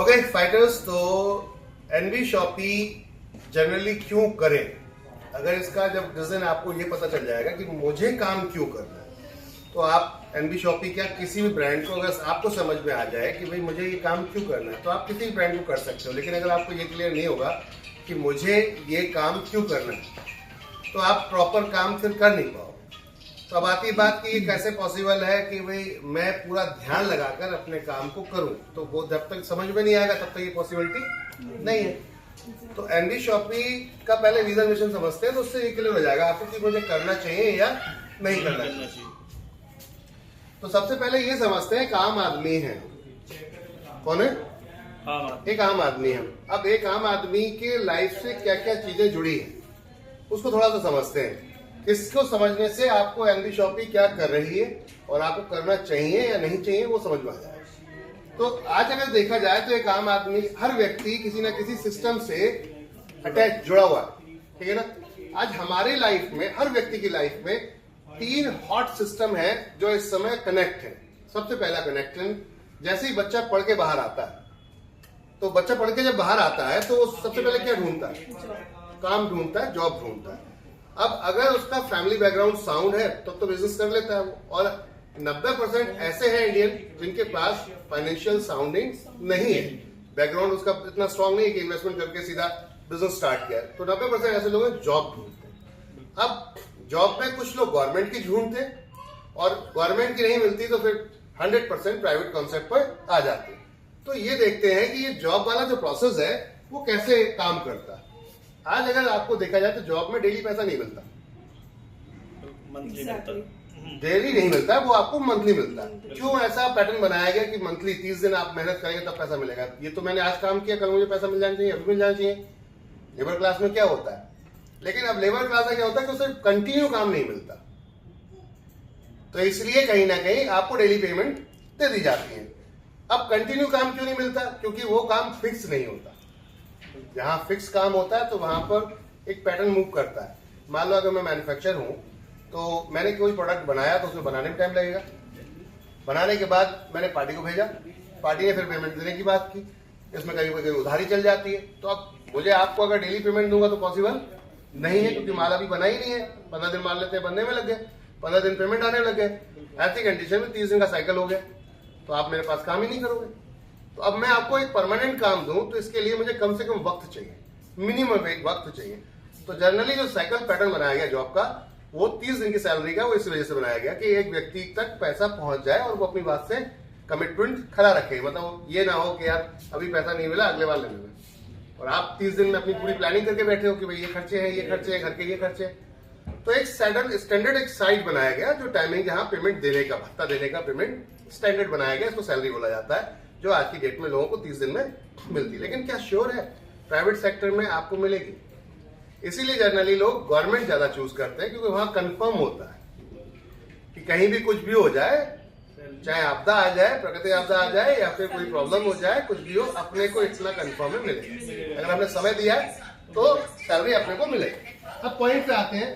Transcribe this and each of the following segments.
Okay fighters, तो NB shoppe generally क्यों करें? अगर इसका जब डिजाइन आपको ये पता चल जाएगा कि मुझे काम क्यों करना है, तो आप एनबी शॉपी क्या किसी भी ब्रांड को अगर आपको समझ में आ जाए कि भाई मुझे ये काम क्यों करना है, तो आप किसी भी ब्रांड को कर सकते हो। लेकिन अगर आपको ये क्लियर नहीं होगा कि मुझे ये काम क्यों करना है, तो आप प्रॉपर काम फिर कर नहीं पाओगे। तो अब आती बात कि ये कैसे पॉसिबल है कि भाई मैं पूरा ध्यान लगाकर अपने काम को करूं, तो वो जब तक समझ में नहीं आएगा तब तक ये पॉसिबिलिटी नहीं है। तो एनबी शॉपी का पहले विजन मिशन समझते हैं, तो उससे ये क्लियर हो जाएगा आपको कि मुझे करना चाहिए या नहीं करना चाहिए। तो सबसे पहले ये समझते हैं, एक आम आदमी है। कौन है? एक आम आदमी है। अब एक आम आदमी के लाइफ से क्या क्या चीजें जुड़ी हैं, उसको थोड़ा सा समझते हैं। इसको समझने से आपको एनबी शॉपी क्या कर रही है और आपको करना चाहिए या नहीं चाहिए वो समझ में आ जाएगा। तो आज अगर देखा जाए तो एक आम आदमी, हर व्यक्ति किसी ना किसी सिस्टम से अटैच जुड़ा हुआ है, ठीक है ना। आज हमारे लाइफ में, हर व्यक्ति की लाइफ में 3 हॉट सिस्टम है जो इस समय कनेक्ट है। सबसे पहला कनेक्शन, जैसे ही बच्चा पढ़ के बाहर आता है, तो बच्चा पढ़ के जब बाहर आता है तो सबसे पहले क्या ढूंढता है? काम ढूंढता है, जॉब ढूंढता है। अब अगर उसका फैमिली बैकग्राउंड साउंड है तब तो बिजनेस कर लेता है वो। और 90% ऐसे हैं इंडियन जिनके पास फाइनेंशियल साउंडिंग नहीं है, बैकग्राउंड उसका इतना स्ट्रांग नहीं है कि इन्वेस्टमेंट करके सीधा बिजनेस स्टार्ट किया। तो 90% ऐसे लोग हैं जॉब ढूंढते हैं। अब जॉब में कुछ लोग गवर्नमेंट की ढूंढते हैं और गवर्नमेंट की नहीं मिलती तो फिर 100% प्राइवेट कॉन्सेप्ट पर आ जाते हैं। तो ये देखते हैं कि ये जॉब वाला जो प्रोसेस है वो कैसे काम करता है। आज अगर आपको देखा जाए तो जॉब में डेली पैसा नहीं मिलता, मंथली मिलता, डेली नहीं मिलता, वो आपको मंथली मिलता है। क्यों ऐसा पैटर्न बनाया गया कि मंथली 30 दिन आप मेहनत करेंगे तब पैसा मिलेगा? ये तो मैंने आज काम किया, कल मुझे पैसा मिल जाना चाहिए, अभी मिल जाना चाहिए। लेबर क्लास में क्या होता है? लेकिन अब लेबर क्लास में क्या होता है कि उसे कंटिन्यू काम नहीं मिलता, तो इसलिए कहीं ना कहीं आपको डेली पेमेंट दे दी जाती है। अब कंटिन्यू काम क्यों नहीं मिलता? क्योंकि वो काम फिक्स नहीं होता। जहां फिक्स काम होता है तो वहां पर एक पैटर्न मूव करता है। मान लो अगर मैं मैन्युफैक्चर हूं तो मैंने कोई प्रोडक्ट बनाया तो उसमें बनाने में टाइम लगेगा। बनाने के बाद मैंने पार्टी को भेजा, पार्टी ने फिर पेमेंट देने की बात की, इसमें कहीं कहीं उधारी चल जाती है। तो अब मुझे आपको अगर डेली पेमेंट दूंगा तो पॉसिबल नहीं है, क्योंकि माल अभी बना ही नहीं है। 15 दिन मान लेते हैं, बनने में लग गए, 15 दिन पेमेंट आने लग गए। ऐसी कंडीशन में 30 दिन का साइकिल हो गया, तो आप मेरे पास काम ही नहीं करोगे। तो अब मैं आपको एक परमानेंट काम दूं तो इसके लिए मुझे कम से कम वक्त चाहिए, मिनिमम एक वक्त चाहिए। तो जनरली जो साइकिल पैटर्न बनाया गया जॉब का, वो 30 दिन की सैलरी का, वो इस वजह से बनाया गया कि एक व्यक्ति तक पैसा पहुंच जाए और वो अपनी बात से कमिटमेंट खड़ा रखे। मतलब ये ना हो कि यार अभी पैसा नहीं मिला, अगले बार ले लेंगे, और आप 30 दिन में अपनी पूरी प्लानिंग करके बैठे हो कि भाई ये खर्चे हैं, ये खर्चे हैं, घर के ये खर्चे हैं। तो एक स्टैंडर्ड एक साइट बनाया गया जो टाइमिंग, जहां पेमेंट देने का, भत्ता देने का पेमेंट स्टैंडर्ड बनाया गया, इसको सैलरी बोला जाता है, जो आज की डेट में लोगों को 30 दिन में मिलती है। लेकिन क्या श्योर है प्राइवेट सेक्टर में आपको मिलेगी? इसीलिए जनरली लोग गवर्नमेंट ज्यादा चूज करते हैं, क्योंकि वहां कंफर्म होता है कि कहीं भी कुछ भी हो जाए, चाहे आपदा आ जाए, प्रकृति आपदा आ जाए या फिर कोई प्रॉब्लम हो जाए, कुछ भी हो, अपने को इतना कंफर्म है मिलेगा। अगर हमने समय दिया है तो सैलरी अपने को मिलेगी। अब पॉइंट पे आते हैं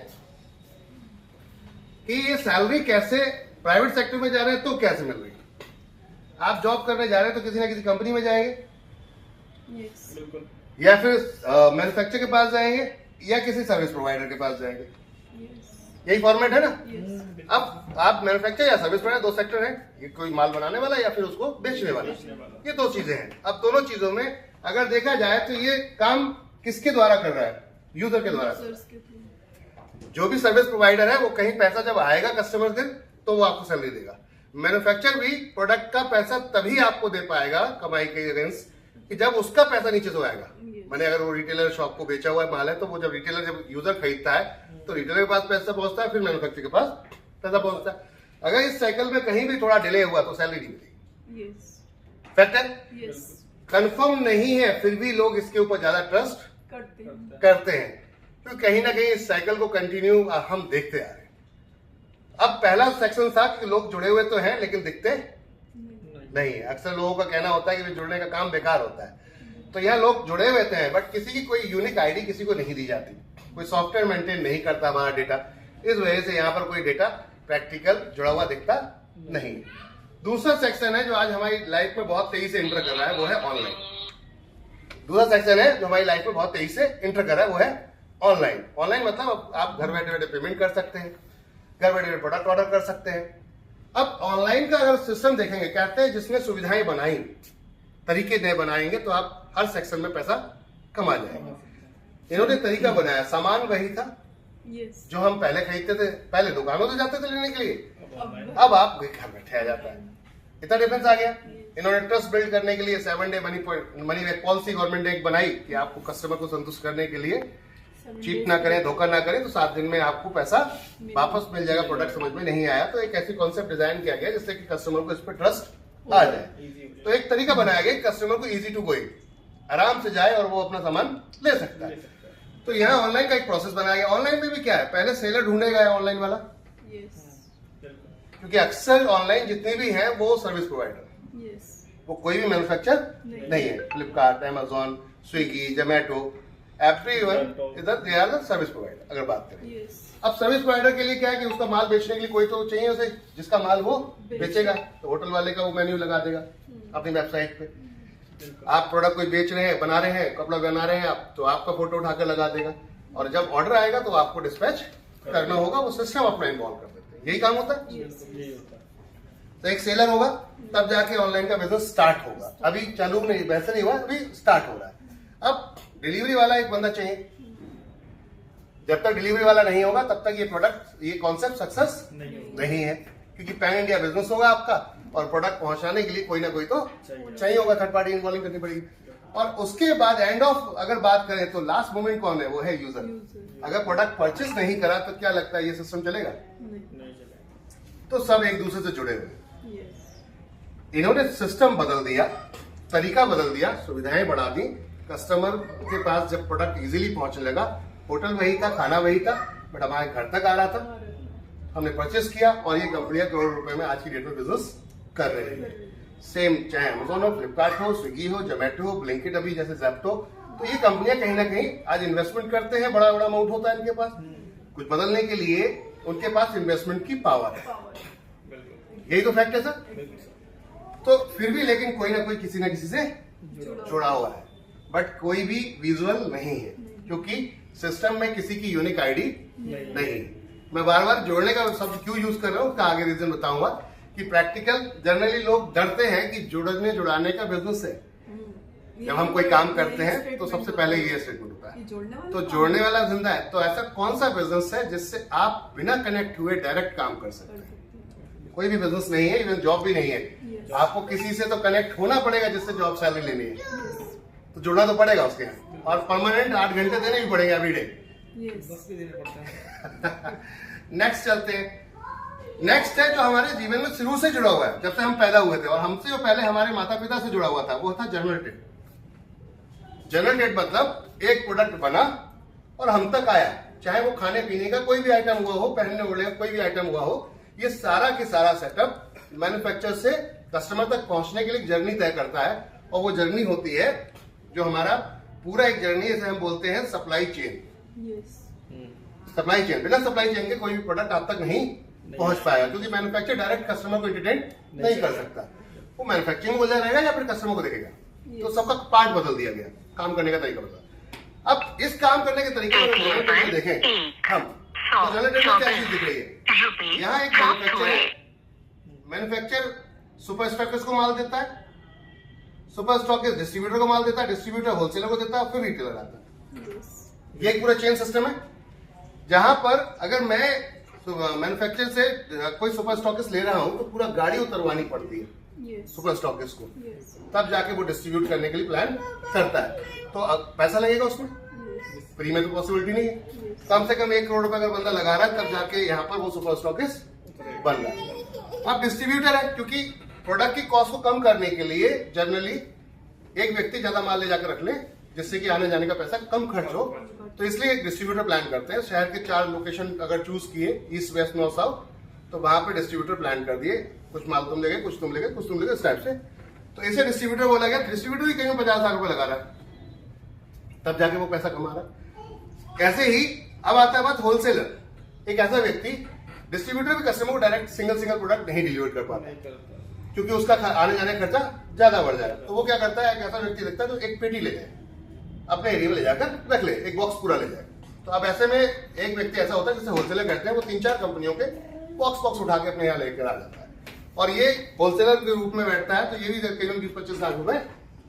कि ये सैलरी कैसे प्राइवेट सेक्टर में जा रहे हैं तो कैसे मिल रही है। आप जॉब करने जा रहे हैं तो किसी ना किसी कंपनी में जाएंगे, बिल्कुल, या फिर मैन्युफैक्चर के पास जाएंगे या किसी सर्विस प्रोवाइडर के पास जाएंगे। यही फॉर्मेट है ना। अब आप मैन्युफैक्चर या सर्विस प्रोवाइडर, 2 सेक्टर है, ये कोई माल बनाने वाला या फिर उसको बेचने वाला, ये 2 चीजें हैं। अब दोनों चीजों में अगर देखा जाए तो ये काम किसके द्वारा कर रहा है? यूजर के द्वारा। जो भी सर्विस प्रोवाइडर है वो कहीं पैसा जब आएगा कस्टमर दिन तो वो आपको सैलरी देगा। मैन्युफैक्चर भी प्रोडक्ट का पैसा तभी आपको दे पाएगा कमाई के अगेंस्ट कि जब उसका पैसा नीचे से आएगा। मैंने अगर वो रिटेलर शॉप को बेचा हुआ माल है तो वो जब रिटेलर, जब यूजर खरीदता है तो रिटेलर के पास पैसा पहुंचता है, फिर मैन्युफैक्चर के पास पैसा पहुंचता है। अगर इस साइकिल में कहीं भी थोड़ा डिले हुआ तो सैलरी नहीं मिलेगी। फैक्ट है, कंफर्म नहीं है, फिर भी लोग इसके ऊपर ज्यादा ट्रस्ट करते हैं, क्योंकि कहीं ना कहीं इस साइकिल को कंटिन्यू हम देखते आ रहे हैं। अब पहला सेक्शन था कि लोग जुड़े हुए तो हैं लेकिन दिखते नहीं। अक्सर लोगों का कहना होता है कि जुड़ने का काम बेकार होता है। तो यहाँ लोग जुड़े हुए थे बट किसी की कोई यूनिक आईडी किसी को नहीं दी जाती, कोई सॉफ्टवेयर मेंटेन नहीं करता हमारा डेटा, इस वजह से यहाँ पर कोई डेटा प्रैक्टिकल जुड़ा हुआ दिखता नहीं। दूसरा सेक्शन है जो आज हमारी लाइफ में बहुत तेजी से एंटर कर रहा है, वो है ऑनलाइन। दूसरा सेक्शन है जो हमारी लाइफ में बहुत तेजी से इंटर कर रहा है, वो है ऑनलाइन। ऑनलाइन मतलब आप घर बैठे बैठे पेमेंट कर सकते हैं, घर बैठे बैठे प्रोडक्ट ऑर्डर कर सकते हैं। अब ऑनलाइन का अगर सिस्टम देखेंगे, कहते हैं जिसने सुविधाएं बनाई, तरीके नए बनाएंगे तो आप हर सेक्शन में पैसा कमा जाएंगे। इन्होंने तरीका बनाया, सामान वही था जो हम पहले खरीदते थे, पहले दुकानों से जाते थे लेने के लिए, अब आप घर बैठे आ जाता है। इतना डिफरेंस आ गया। इन्होंने ट्रस्ट बिल्ड करने के लिए 7 day money back policy government ने एक बनाई कि आपको कस्टमर को संतुष्ट करने के लिए चीट ना करें, धोखा ना करें, तो 7 दिन में आपको पैसा वापस मिल जाएगा। प्रोडक्ट समझ में नहीं आया तो एक ऐसी कॉन्सेप्ट डिजाइन किया गया जिससे कि कस्टमर को इस पर ट्रस्ट आ जाए। तो एक तरीका बनाया गया कस्टमर को इजी टू गोइंग, आराम से जाए और वो अपना सामान ले सकता है। तो यहाँ ऑनलाइन का एक प्रोसेस बनाया गया। ऑनलाइन में भी क्या है, पहले सेलर ढूंढेगा ऑनलाइन वाला, क्योंकि अक्सर ऑनलाइन जितने भी हैं वो सर्विस प्रोवाइडर, वो कोई भी मैन्युफैक्चर नहीं है। Flipkart, Amazon, Swiggy, Zomato, everyone इधर they are the service provider. अगर बात करें अब सर्विस प्रोवाइडर के लिए क्या है कि उसका माल बेचने के लिए कोई तो चाहिए उसे, जिसका माल वो बेचेगा। तो होटल वाले का वो मेन्यू लगा देगा अपनी वेबसाइट पे। आप प्रोडक्ट कोई बेच रहे हैं, बना रहे हैं, कपड़ा बना रहे हैं आप, तो आपका फोटो उठाकर लगा देगा, और जब ऑर्डर आएगा तो आपको डिस्पैच करना होगा, वो सिस्टम अपना इन्वॉल्व कर देते हैं। यही काम होता है। तो एक सेलर होगा, तब जाके ऑनलाइन का बिजनेस स्टार्ट होगा। अभी चालू नहीं, वैसे नहीं हुआ, अभी स्टार्ट हो रहा है। अब डिलीवरी वाला एक बंदा चाहिए। जब तक डिलीवरी वाला नहीं होगा तब तक ये प्रोडक्ट, ये कॉन्सेप्ट सक्सेस नहीं है, क्योंकि पैन इंडिया बिजनेस होगा आपका और प्रोडक्ट पहुंचाने के लिए कोई ना कोई तो चाहिए होगा, थर्ड पार्टी इन्वॉल्विंग करनी पड़ेगी। और उसके बाद एंड ऑफ अगर बात करें तो लास्ट मोमेंट कौन है, वो है यूजर। अगर प्रोडक्ट परचेस नहीं करा तो क्या लगता है ये सिस्टम चलेगा? तो सब एक दूसरे से जुड़े हुए। इन्होंने सिस्टम बदल दिया, तरीका बदल दिया, सुविधाएं बढ़ा दी। कस्टमर के पास जब प्रोडक्ट इजीली पहुंचने लगा, होटल वही था, खाना वही था, बट हमारे घर तक आ रहा था, हमने परचेस किया और ये कंपनियां करोड़ रुपए में आज की डेट में बिजनेस कर रहे हैं। सेम चाहे अमेजोन हो, फ्लिपकार्ट हो, स्विगी हो, जोमेटो हो, ब्लिंकिट अभी जैसे ज़ेप्टो, तो ये कंपनियां कहीं ना कहीं आज इन्वेस्टमेंट करते हैं, बड़ा बड़ा अमाउंट होता है इनके पास। कुछ बदलने के लिए उनके पास इन्वेस्टमेंट की पावर है, यही तो फैक्ट है सर। तो फिर भी लेकिन कोई ना कोई किसी ना किसी से जुड़ा हुआ है, बट कोई भी विजुअल नहीं है, क्योंकि सिस्टम में किसी की यूनिक आईडी नहीं। मैं बार बार जोड़ने का शब्द क्यों यूज कर रहा हूँ, उसका आगे रीजन बताऊंगा। कि प्रैक्टिकल जनरली लोग डरते हैं कि जुड़ाने का बिजनेस है। जब हम कोई काम करते हैं तो सबसे पहले ये स्टेटमेंट होता है, तो जोड़ने वाला जिंदा है। तो ऐसा कौन सा बिजनेस है जिससे आप बिना कनेक्ट हुए डायरेक्ट काम कर सकते हैं? कोई भी बिजनेस नहीं है, इवन जॉब भी नहीं है। आपको किसी से तो कनेक्ट होना पड़ेगा जिससे जॉब सैलरी लेनी है, तो जुड़ना तो पड़ेगा उसके यहाँ, और परमानेंट 8 घंटे देने भी पड़ेंगे एवरी डे। नेक्स्ट चलते हैं। नेक्स्ट है जो हमारे जीवन में शुरू से जुड़ा हुआ है, जब से हम पैदा हुए थे, और हमसे जो पहले हमारे माता पिता से जुड़ा हुआ था, वो था जनरेटेड। जनरेटेड मतलब एक प्रोडक्ट बना और हम तक आया, चाहे वो खाने पीने का कोई भी आइटम हुआ हो, पहनने ओढ़ने का कोई भी आइटम हुआ हो, ये सारा के सारा सेटअप मैन्युफैक्चर से कस्टमर तक पहुंचने के लिए जर्नी तय करता है। और वो जर्नी होती है जो हमारा पूरा एक जर्नी, इसे हम बोलते हैं सप्लाई चेन। सप्लाई चेन, बिना सप्लाई चेन के कोई भी प्रोडक्ट आप तक नहीं पहुंच पाएगा, क्योंकि मैन्युफैक्चर डायरेक्ट कस्टमर को इंटरटेन नहीं कर सकता। वो मैन्युफैक्चरिंग बोला रहेगा या फिर कस्टमर को देखेगा। तो सबका पार्ट बदल दिया गया, काम करने का तरीका बदला। अब इस काम करने के तरीके को देखें हम, तो जनरेटर में क्या चीज दिख रही है? यहाँ एक मैन्युफैक्चर सुपर स्टॉकिस्ट को माल देता है, सुपर स्टॉकिस्ट डिस्ट्रीब्यूटर को माल देता है, डिस्ट्रीब्यूटर होलसेलर को देता है, फिर रिटेलर आता है। ये एक पूरा चेन सिस्टम है, जहां पर अगर मैं मैन्युफैक्चर से कोई सुपर स्टॉकिस्ट ले रहा हूं तो पूरा गाड़ी उतरवानी पड़ती है सुपर स्टॉकिस्ट को, तब जाके वो डिस्ट्रीब्यूट करने के लिए प्लान करता है। तो पैसा लगेगा उसमें, फ्री में तो पॉसिबिलिटी नहीं है। कम से कम 1 करोड़ रुपए अगर बंदा लगा रहा है, तब जाके यहाँ पर वो सुपर स्टॉकिस्ट बन रहा है। अब डिस्ट्रीब्यूटर है, क्योंकि प्रोडक्ट की कॉस्ट को कम करने के लिए जनरली एक व्यक्ति ज्यादा माल ले जाकर रख ले, जिससे कि आने जाने का पैसा कम खर्च हो, तो इसलिए एक डिस्ट्रीब्यूटर प्लान करते हैं। शहर के 4 लोकेशन अगर चूज किए, ईस्ट वेस्ट नॉर्थ साउथ, तो वहां पे डिस्ट्रीब्यूटर प्लान कर दिए, कुछ माल तुम लेगे, कुछ तुम लेगे, कुछ तुम लेगे, इस टाइप से। तो इसे डिस्ट्रीब्यूटर बोला गया। डिस्ट्रीब्यूटर भी कहीं 50 लाख रुपए लगा रहा है, तब जाके वो पैसा कमा रहा है। ऐसे ही अब आता है बात होलसेलर। एक ऐसा व्यक्ति, डिस्ट्रीब्यूटर भी कस्टमर को डायरेक्ट सिंगल प्रोडक्ट नहीं डिलीवर कर पाता, क्योंकि उसका आने जाने का खर्चा ज्यादा बढ़ जाएगा। तो वो क्या करता है, एक ऐसा व्यक्ति देखता है जो एक पेटी ले जाए, अपने एरिया में ले जाकर रख ले, एक बॉक्स पूरा ले जाए। तो अब ऐसे में एक व्यक्ति ऐसा होता है जिसे होलसेलर कहते हैं, वो 3-4 कंपनियों के बॉक्स उठा के अपने यहाँ लेकर आ जाता है और ये होलसेलर के रूप में बैठता है, तो ये भी करीबन 20-25 लाख रुपए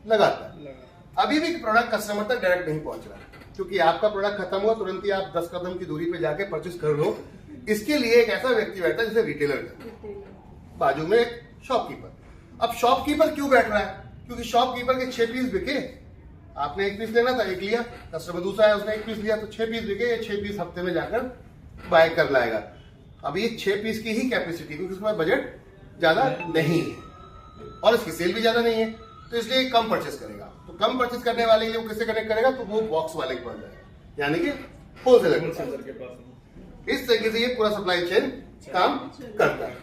लगाता है। अभी भी प्रोडक्ट कस्टमर तक डायरेक्ट नहीं पहुंच रहा, क्योंकि आपका प्रोडक्ट खत्म हुआ तुरंत ही आप 10 कदम की दूरी पे जाके परचेस कर लो। इसके लिए एक ऐसा व्यक्ति बैठा है जिसे रिटेलर कहते हैं, बाजू में एक शॉपकीपर। अब शॉपकीपर क्यों बैठ रहा है? क्योंकि शॉपकीपर के 6 पीस बिके, आपने 1 पीस लेना था, 1 लिया, कस्टमर दूसरा है उसने 1 पीस लिया, तो 6 पीस बिके। ये 6 पीस हफ्ते में जाकर बाय कर लाएगा। अब ये 6 पीस की ही कैपेसिटी, क्योंकि उसके पास बजट ज्यादा नहीं है और इसकी सेल भी ज्यादा नहीं है, तो इसलिए कम परचेस करेगा। तो कम परचेस करने वाले के लिए वो किससे कनेक्ट करेगा? तो वो बॉक्स वाले के पास जाएगा, यानी कि होलसेलर के पास। इस तरीके से ये पूरा सप्लाई चेन काम करता है।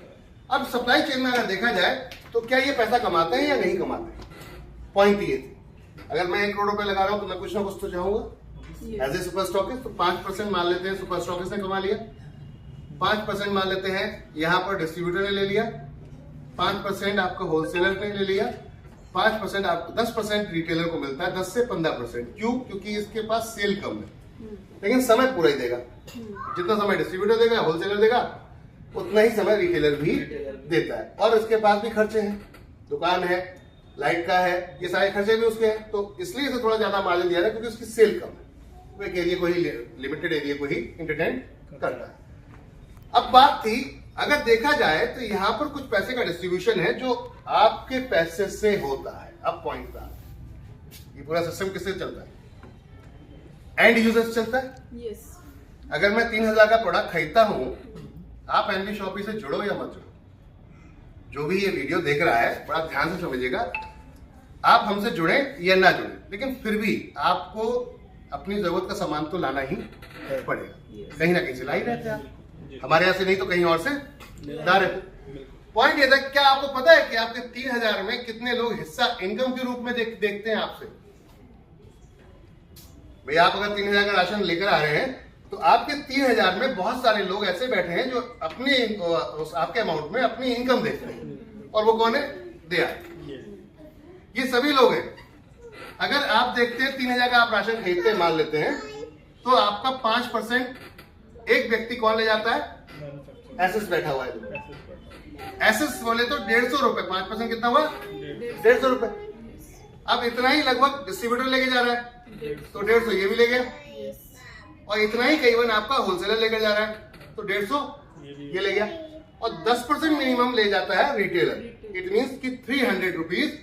अब सप्लाई चेन में अगर देखा जाए तो क्या ये पैसा कमाते हैं या नहीं कमाते हैं? पॉइंट ये थी, अगर मैं 1 करोड़ रुपए लगा रहा हूं तो मैं कुछ ना कुछ तो चाहूंगा एज ए सुपर स्टॉकिस्ट। तो 5% मान लेते हैं सुपर स्टॉकिस्ट ने कमा लिया, 5% मान लेते हैं यहां पर डिस्ट्रीब्यूटर ने ले लिया, 5% आपका होलसेलर ने ले लिया, 5% आपको 10% रिटेलर को मिलता है, 10 से 15%। क्यों? क्योंकि इसके पास सेल कम है, लेकिन समय पूरा ही देगा। जितना समय डिस्ट्रीब्यूटर देगा, होलसेलर देगा, उतना ही समय रिटेलर भी देता है। और उसके पास भी खर्चे हैं, दुकान है, लाइट का है, ये सारे खर्चे भी उसके हैं, तो इसलिए इसे थोड़ा ज्यादा मार्जिन दिया है, क्योंकि उसकी सेल कम है। वो एक एरिया को ही, लिमिटेड एरिया को ही एंटरटेन करता है। अब बात थी, अगर देखा जाए तो यहां पर कुछ पैसे का डिस्ट्रीब्यूशन है जो आपके पैसे से होता है। अब पॉइंट था, ये पूरा सिस्टम किससे चलता है? एंड यूजर से चलता है। अगर मैं 3000 का प्रोडक्ट खरीदता हूं, आप एनबी शॉपी से जुड़ो या मत जुड़ो, जो भी ये वीडियो देख रहा है बड़ा ध्यान से समझिएगा, आप हमसे जुड़े या ना जुड़े, लेकिन फिर भी आपको अपनी जरूरत का सामान तो लाना ही पड़ेगा। कहीं ना कहीं से ला ही रहते हैं आप, हमारे यहाँ से नहीं तो कहीं और से ला रहे। पॉइंट ये था, क्या आपको पता है कि आपके 3000 में कितने लोग हिस्सा इनकम के रूप में देखते हैं आपसे? भाई आप अगर 3000 का राशन लेकर आ रहे हैं तो आपके 3000 में बहुत सारे लोग ऐसे बैठे हैं जो अपने आपके अमाउंट में अपनी इनकम देखते हैं, और वो कौन है? दे आए। ये सभी लोग हैं। अगर आप देखते हैं 3000 का आप राशन खरीदते हैं, मान लेते हैं, तो आपका 5% एक व्यक्ति कौन ले जाता है? एसएस बैठा हुआ है। एसएस बोले तो 150 रुपए, 5% कितना हुआ? 150 रुपए। अब इतना ही लगभग डिस्ट्रीब्यूटर लेके जा रहा है, तो 150 ये भी ले गया, और इतना ही कई बार आपका होलसेलर लेकर जा रहा है, तो 150 ये ले गया, और 10% मिनिमम ले जाता है रिटेलर। इट मीन्स कि 300 रुपीज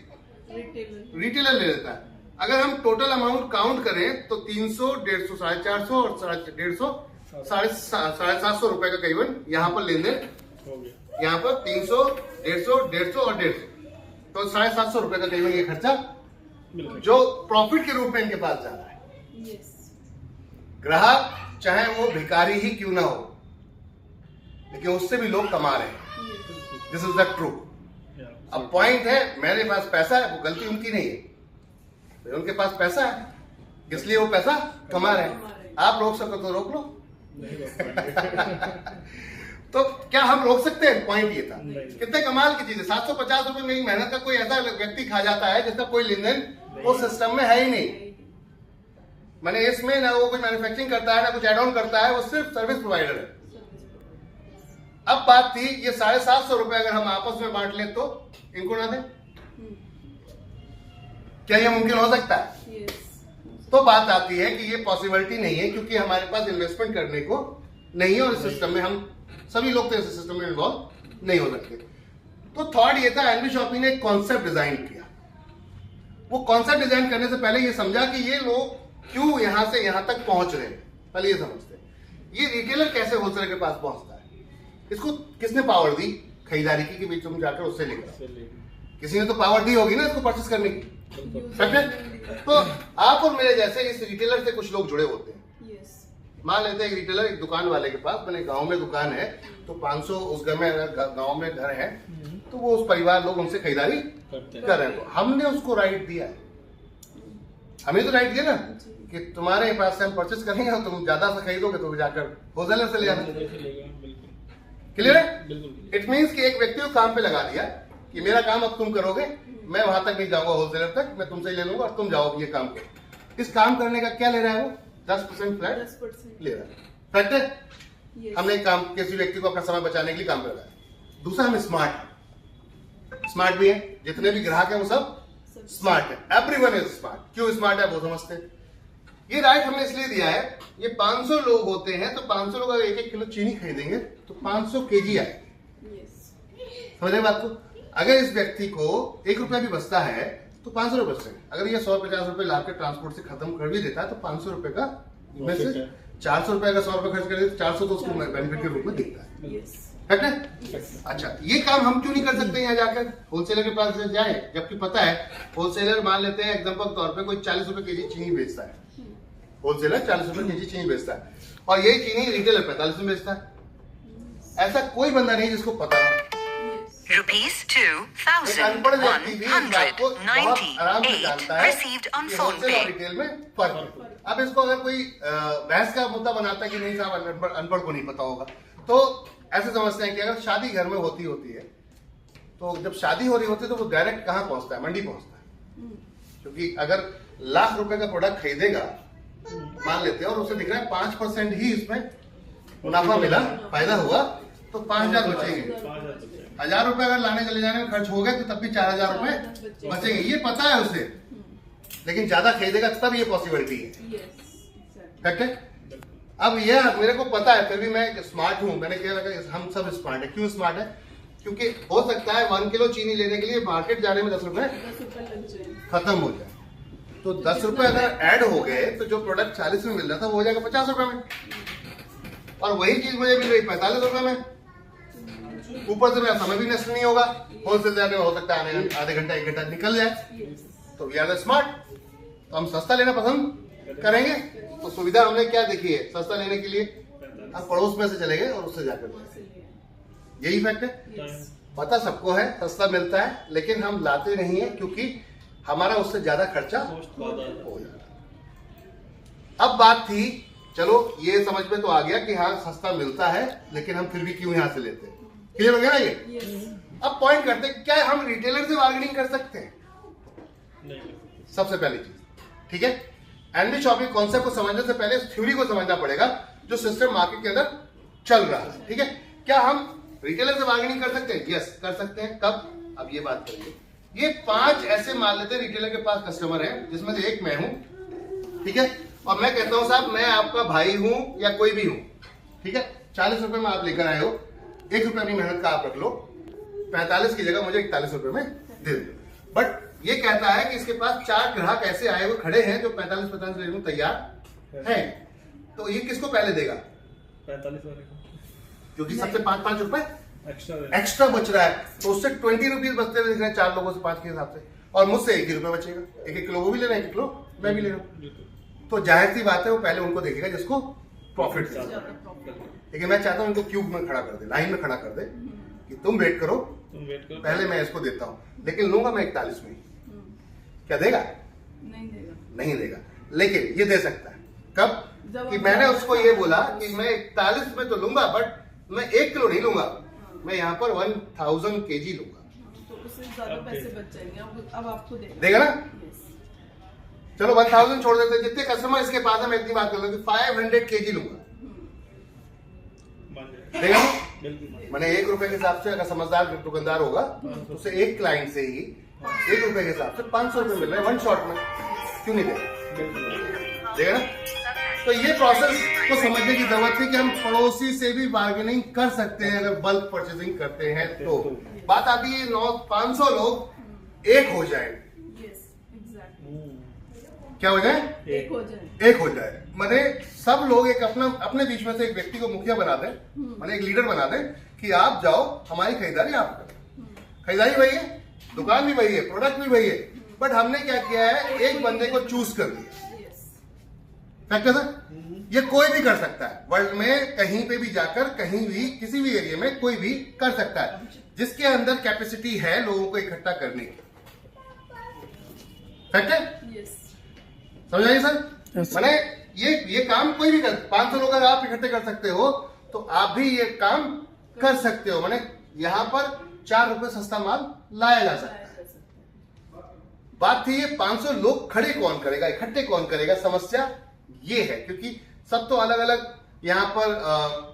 रिटेलर ले लेता है। अगर हम टोटल अमाउंट काउंट करें तो 300, 150, 450 और 150, 750 रुपए का करीबन यहाँ पर लेन देन हो गया। यहाँ पर 300, 150, 150 और 150, तो 750 रुपए का करीबन ये खर्चा जो प्रॉफिट के रूप में इनके पास जा रहा है। ग्राहक चाहे वो भिखारी ही क्यों ना हो, लेकिन उससे भी लोग कमा रहे हैं। This is the true. अब पॉइंट है, मेरे पास पैसा है, वो गलती उनकी नहीं है, उनके पास पैसा है इसलिए वो पैसा कमा रहे हैं। आप रोक सको तो रोक लो। तो क्या हम रोक सकते हैं? पॉइंट ये था। कितने कमाल की चीज है, 750 रुपए मेरी मेहनत का कोई ऐसा व्यक्ति खा जाता है जिसका कोई लेन देन वो सिस्टम में है ही नहीं। मैंने इसमें ना वो कोई मैन्युफैक्चरिंग करता है, ना कुछ एड ऑन करता है, वो सिर्फ सर्विस प्रोवाइडर है। अब बात थी, ये 750 रुपए अगर हम आपस में बांट लें तो इनको ना दें, क्या ये मुमकिन हो सकता है? तो बात आती है कि ये पॉसिबिलिटी नहीं है, क्योंकि हमारे पास इन्वेस्टमेंट करने को नहीं है, और इस सिस्टम में हम सभी लोग तो इस सिस्टम में इन्वॉल्व नहीं हो सकते। तो थॉट ये था, एनबी शॉपी ने एक कॉन्सेप्ट डिजाइन किया। वो कॉन्सेप्ट डिजाइन करने से पहले ये समझा कि ये लोग क्यों यहां से यहां तक पहुंच रहे हैं, पहले ये समझते हैं। ये रिटेलर कैसे होलसेलर के पास पहुंचता है, इसको किसने पावर दी? खरीदारी की बीच में जाकर उससे लेकर किसी ने तो पावर दी होगी ना इसको परचेस करने की। तो आप और मेरे जैसे इस रिटेलर से कुछ लोग जुड़े होते हैं। मान लेते हैं एक रिटेलर एक दुकान वाले के पास, मैंने गांव में दुकान है, तो 500 उस घर में, अगर गांव में घर है तो वो उस परिवार लोग उनसे खरीदारी कर रहे हैं, तो हमने उसको राइट दिया है। हमें तो राइट दिया ना कि तुम्हारे पास से हम परचेस करेंगे और तुम ज्यादा से खरीदोगे तो जाकर होलसेलर से ले जाना। क्लियर है? इट मीन्स कि एक व्यक्ति को काम पे लगा दिया कि मेरा काम अब तुम करोगे, मैं वहां तक नहीं जाऊंगा होलसेलर तक, मैं तुमसे ही ले लूंगा और तुम जाओ ये काम करो। इस काम करने का क्या ले रहा है वो? 10% फ्लैट 10% ले रहा है। फैक्ट है? Yes. हमने एक काम, किसी व्यक्ति को अपना समय बचाने के लिए काम कर रहा है। दूसरा, हम स्मार्ट भी है, जितने भी ग्राहक हैं वो सब स्मार्ट है। Everyone is smart. क्यों स्मार्ट है वो समझते हैं। ये राइट हमने इसलिए दिया है, ये 500 लोग होते हैं तो 500 लोग अगर 1-1 किलो चीनी खरीदेंगे तो 500 केजी आएगी। Yes. समझ रहे बात को? अगर इस व्यक्ति को 1 रुपया भी बचता है तो 500 रुपए बचते हैं। अगर ये 150 रुपए ला के ट्रांसपोर्ट से खत्म कर भी देता है तो 500 रुपए का में से 400 रुपए का 100 रुपए खर्च कर देते, 400 तो उसको बेनिफिट के रूप में दिखता है। Yes. फैक्ट है? Yes. अच्छा, ये काम हम क्यों नहीं कर सकते यहाँ जाकर होलसेलर के पास जाए, जबकि पता है होलसेलर मान लेते हैं एग्जांपल तौर पे कोई 40 रुपए केजी चीनी बेचता है। होलसेलर 40 रुपए केजी चीनी बेचता है और यही चीनी रिटेलर 45 में बेचता है। ऐसा कोई बंदा नहीं जिसको पता हो। Rupees एक अनपढ़ व्यक्ति भी इस बात को बहुत आराम से 2,198 जानता है received on कि phone होलसेल और pay. रिटेल में फर्क है। अब इसको अगर कोई बहस का मुद्दा बनाता है कि नहीं साहब अनपढ़ को नहीं पता होगा, तो ऐसे समझते हैं कि अगर शादी घर में होती है तो जब शादी हो रही होती है तो वो डायरेक्ट कहाँ पहुंचता है? मंडी पहुंचता है। क्योंकि अगर लाख रुपए का प्रोडक्ट खरीदेगा मान लेते हैं और उसे दिख रहा है 5% ही इसमें मुनाफा मिला, फायदा हुआ, तो 5,000 बचेंगे। 1,000 रुपए अगर लाने चले जाने में खर्च हो गए तो तब भी 4,000 रुपए बचेंगे। ये पता है उसे, लेकिन ज्यादा खरीदेगा तब ये पॉसिबिलिटी है। Yes. Exactly. करेक्ट है? अब यह मेरे को पता है, फिर भी मैं स्मार्ट हूं। मैंने क्या लगा, हम सब स्मार्ट है। क्यों स्मार्ट है? क्योंकि हो सकता है 1 किलो चीनी लेने के लिए मार्केट जाने में 10 रुपए 10 रुपए लग जाए। खत्म हो जाए, तो 10 रुपए अगर ऐड हो गए तो जो प्रोडक्ट 40 में मिल रहा था वो हो जाएगा 50 रुपए में, और वही चीज मुझे मिल रही 45 रुपए में। ऊपर से मेरा समय भी नष्ट नहीं होगा। होलसेल जाने में हो सकता है आधे घंटा 1 घंटा निकल जाए। Yes. तो वी आर स्मार्ट, तो हम सस्ता लेना पसंद करेंगे। तो सुविधा हमने क्या देखी है सस्ता लेने के लिए? हम पड़ोस में से चले गए और उससे जाकर लेंगे। यही फैक्ट है। Yes. पता सबको है सस्ता मिलता है, लेकिन हम लाते नहीं है क्योंकि हमारा उससे ज्यादा खर्चा हो जाता है। अब बात थी, चलो ये समझ में तो आ गया कि हाँ सस्ता मिलता है, लेकिन हम फिर भी क्यों यहां से लेते हैं। क्लियर हो गया ना ये? Yes. अब पॉइंट करते हैं, क्या हम रिटेलर से बार्गेनिंग कर सकते हैं? सबसे पहली चीज, ठीक है, एनबी शॉपिंग कॉन्सेप्ट को समझने से पहले थ्योरी को समझना पड़ेगा जो सिस्टम मार्केट के अंदर चल रहा है। ठीक है, क्या हम रिटेलर से बार्गेनिंग कर सकते हैं? यस, कर सकते हैं। कब? अब ये बात करेंगे। ये 5 ऐसे मान लेते हैं रिटेलर के पास कस्टमर है, जिसमें से एक मैं हूं, ठीक है, और मैं कहता हूं साहब मैं आपका भाई हूं या कोई भी हूं, ठीक है, 40 रुपए में आप लेकर आए हो, 1 रुपए अपनी मेहनत का आप रख लो, 45 की जगह मुझे 41 रुपए में दे दो। बट ये कहता है कि इसके पास 4 ग्राहक ऐसे आए हुए खड़े हैं जो 45 लेने को तैयार है, तो ये किसको पहले देगा? 45 वाले को, क्योंकि सबसे 5-5 रुपए एक्स्ट्रा एक्स्ट्रा बच रहा है, तो उससे 20 रुपीज बचते हुए दिख रहे हैं 4 लोगों से 5 के हिसाब से, और मुझसे 1 ही रुपए बचेगा। 1-1 किलो वो भी ले रहे हैं, 1 किलो मैं भी ले रहा हूँ, तो जाहिर सी बात है वो पहले उनको देखेगा जिसको प्रॉफिट है। ज्यादा प्रॉफिट। लेकिन मैं चाहता हूँ इनको क्यूब में खड़ा कर दे, लाइन में खड़ा कर दे कि तुम वेट करो, तुम वेट करो, पहले मैं इसको देता हूँ, लेकिन लूंगा मैं 41 में ही। क्या देगा? नहीं देगा। नहीं देगा, लेकिन ये दे सकता है। कब? जब कि आप मैंने ज्यादा उसको ये बोला कि मैं 41 में तो लूंगा, बट मैं 1 किलो नहीं लूंगा, मैं यहाँ पर 1000 केजी लूंगा, तो उससे ज्यादा पैसे बच जाएंगे। अब आपको देगा ना? Yes. चलो 1000 छोड़ देते हैं, जितने कस्टमर इसके पास है मैं इतनी बात कर लूंगी, 500 केजी लूंगा, मान जाए। देगा ना? बिल्कुल। मैंने 1 रुपए के हिसाब से अगर समझदार दुकानदार होगा तो उसे एक क्लाइंट से ही 1 रुपए के हिसाब से 500 रुपए मिल रहे हैं 1 शॉट में, क्यों नहीं देगा? बिल्कुल। देगा ना? तो ये प्रोसेस को समझने की जरूरत है कि हम पड़ोसी से भी बार्गेनिंग कर सकते हैं अगर बल्क परचेसिंग करते हैं तो। बात आती है 500 लोग एक हो जाए, Yes, exactly. क्या हो जाए? एक हो जाए। एक हो जाए, माने सब लोग एक अपने बीच में से एक व्यक्ति को मुखिया बना दें, माने एक लीडर बना दें कि आप जाओ, हमारी खरीदारी आप करो। खरीदारी वही है, दुकान भी वही है, प्रोडक्ट भी वही है, बट हमने क्या किया है, एक बंदे को चूज कर दिया। Yes. फैक्ट है सर? ये कोई भी कर सकता है, वर्ल्ड में कहीं पे भी जाकर, कहीं भी, किसी भी एरिया में कोई भी कर सकता है, जिसके अंदर कैपेसिटी है लोगों को इकट्ठा करने की। फैक्ट है? Yes. समझ आइए सर? मैंने ये काम कोई भी कर, 500 लोग अगर आप इकट्ठे कर सकते हो तो आप भी ये काम कर सकते हो। मैंने यहाँ पर 4 रुपए सस्ता माल लाया जा सकता है। बात थी ये 500 लोग खड़े कौन करेगा, इकट्ठे कौन करेगा, समस्या ये है क्योंकि सब तो अलग अलग यहाँ पर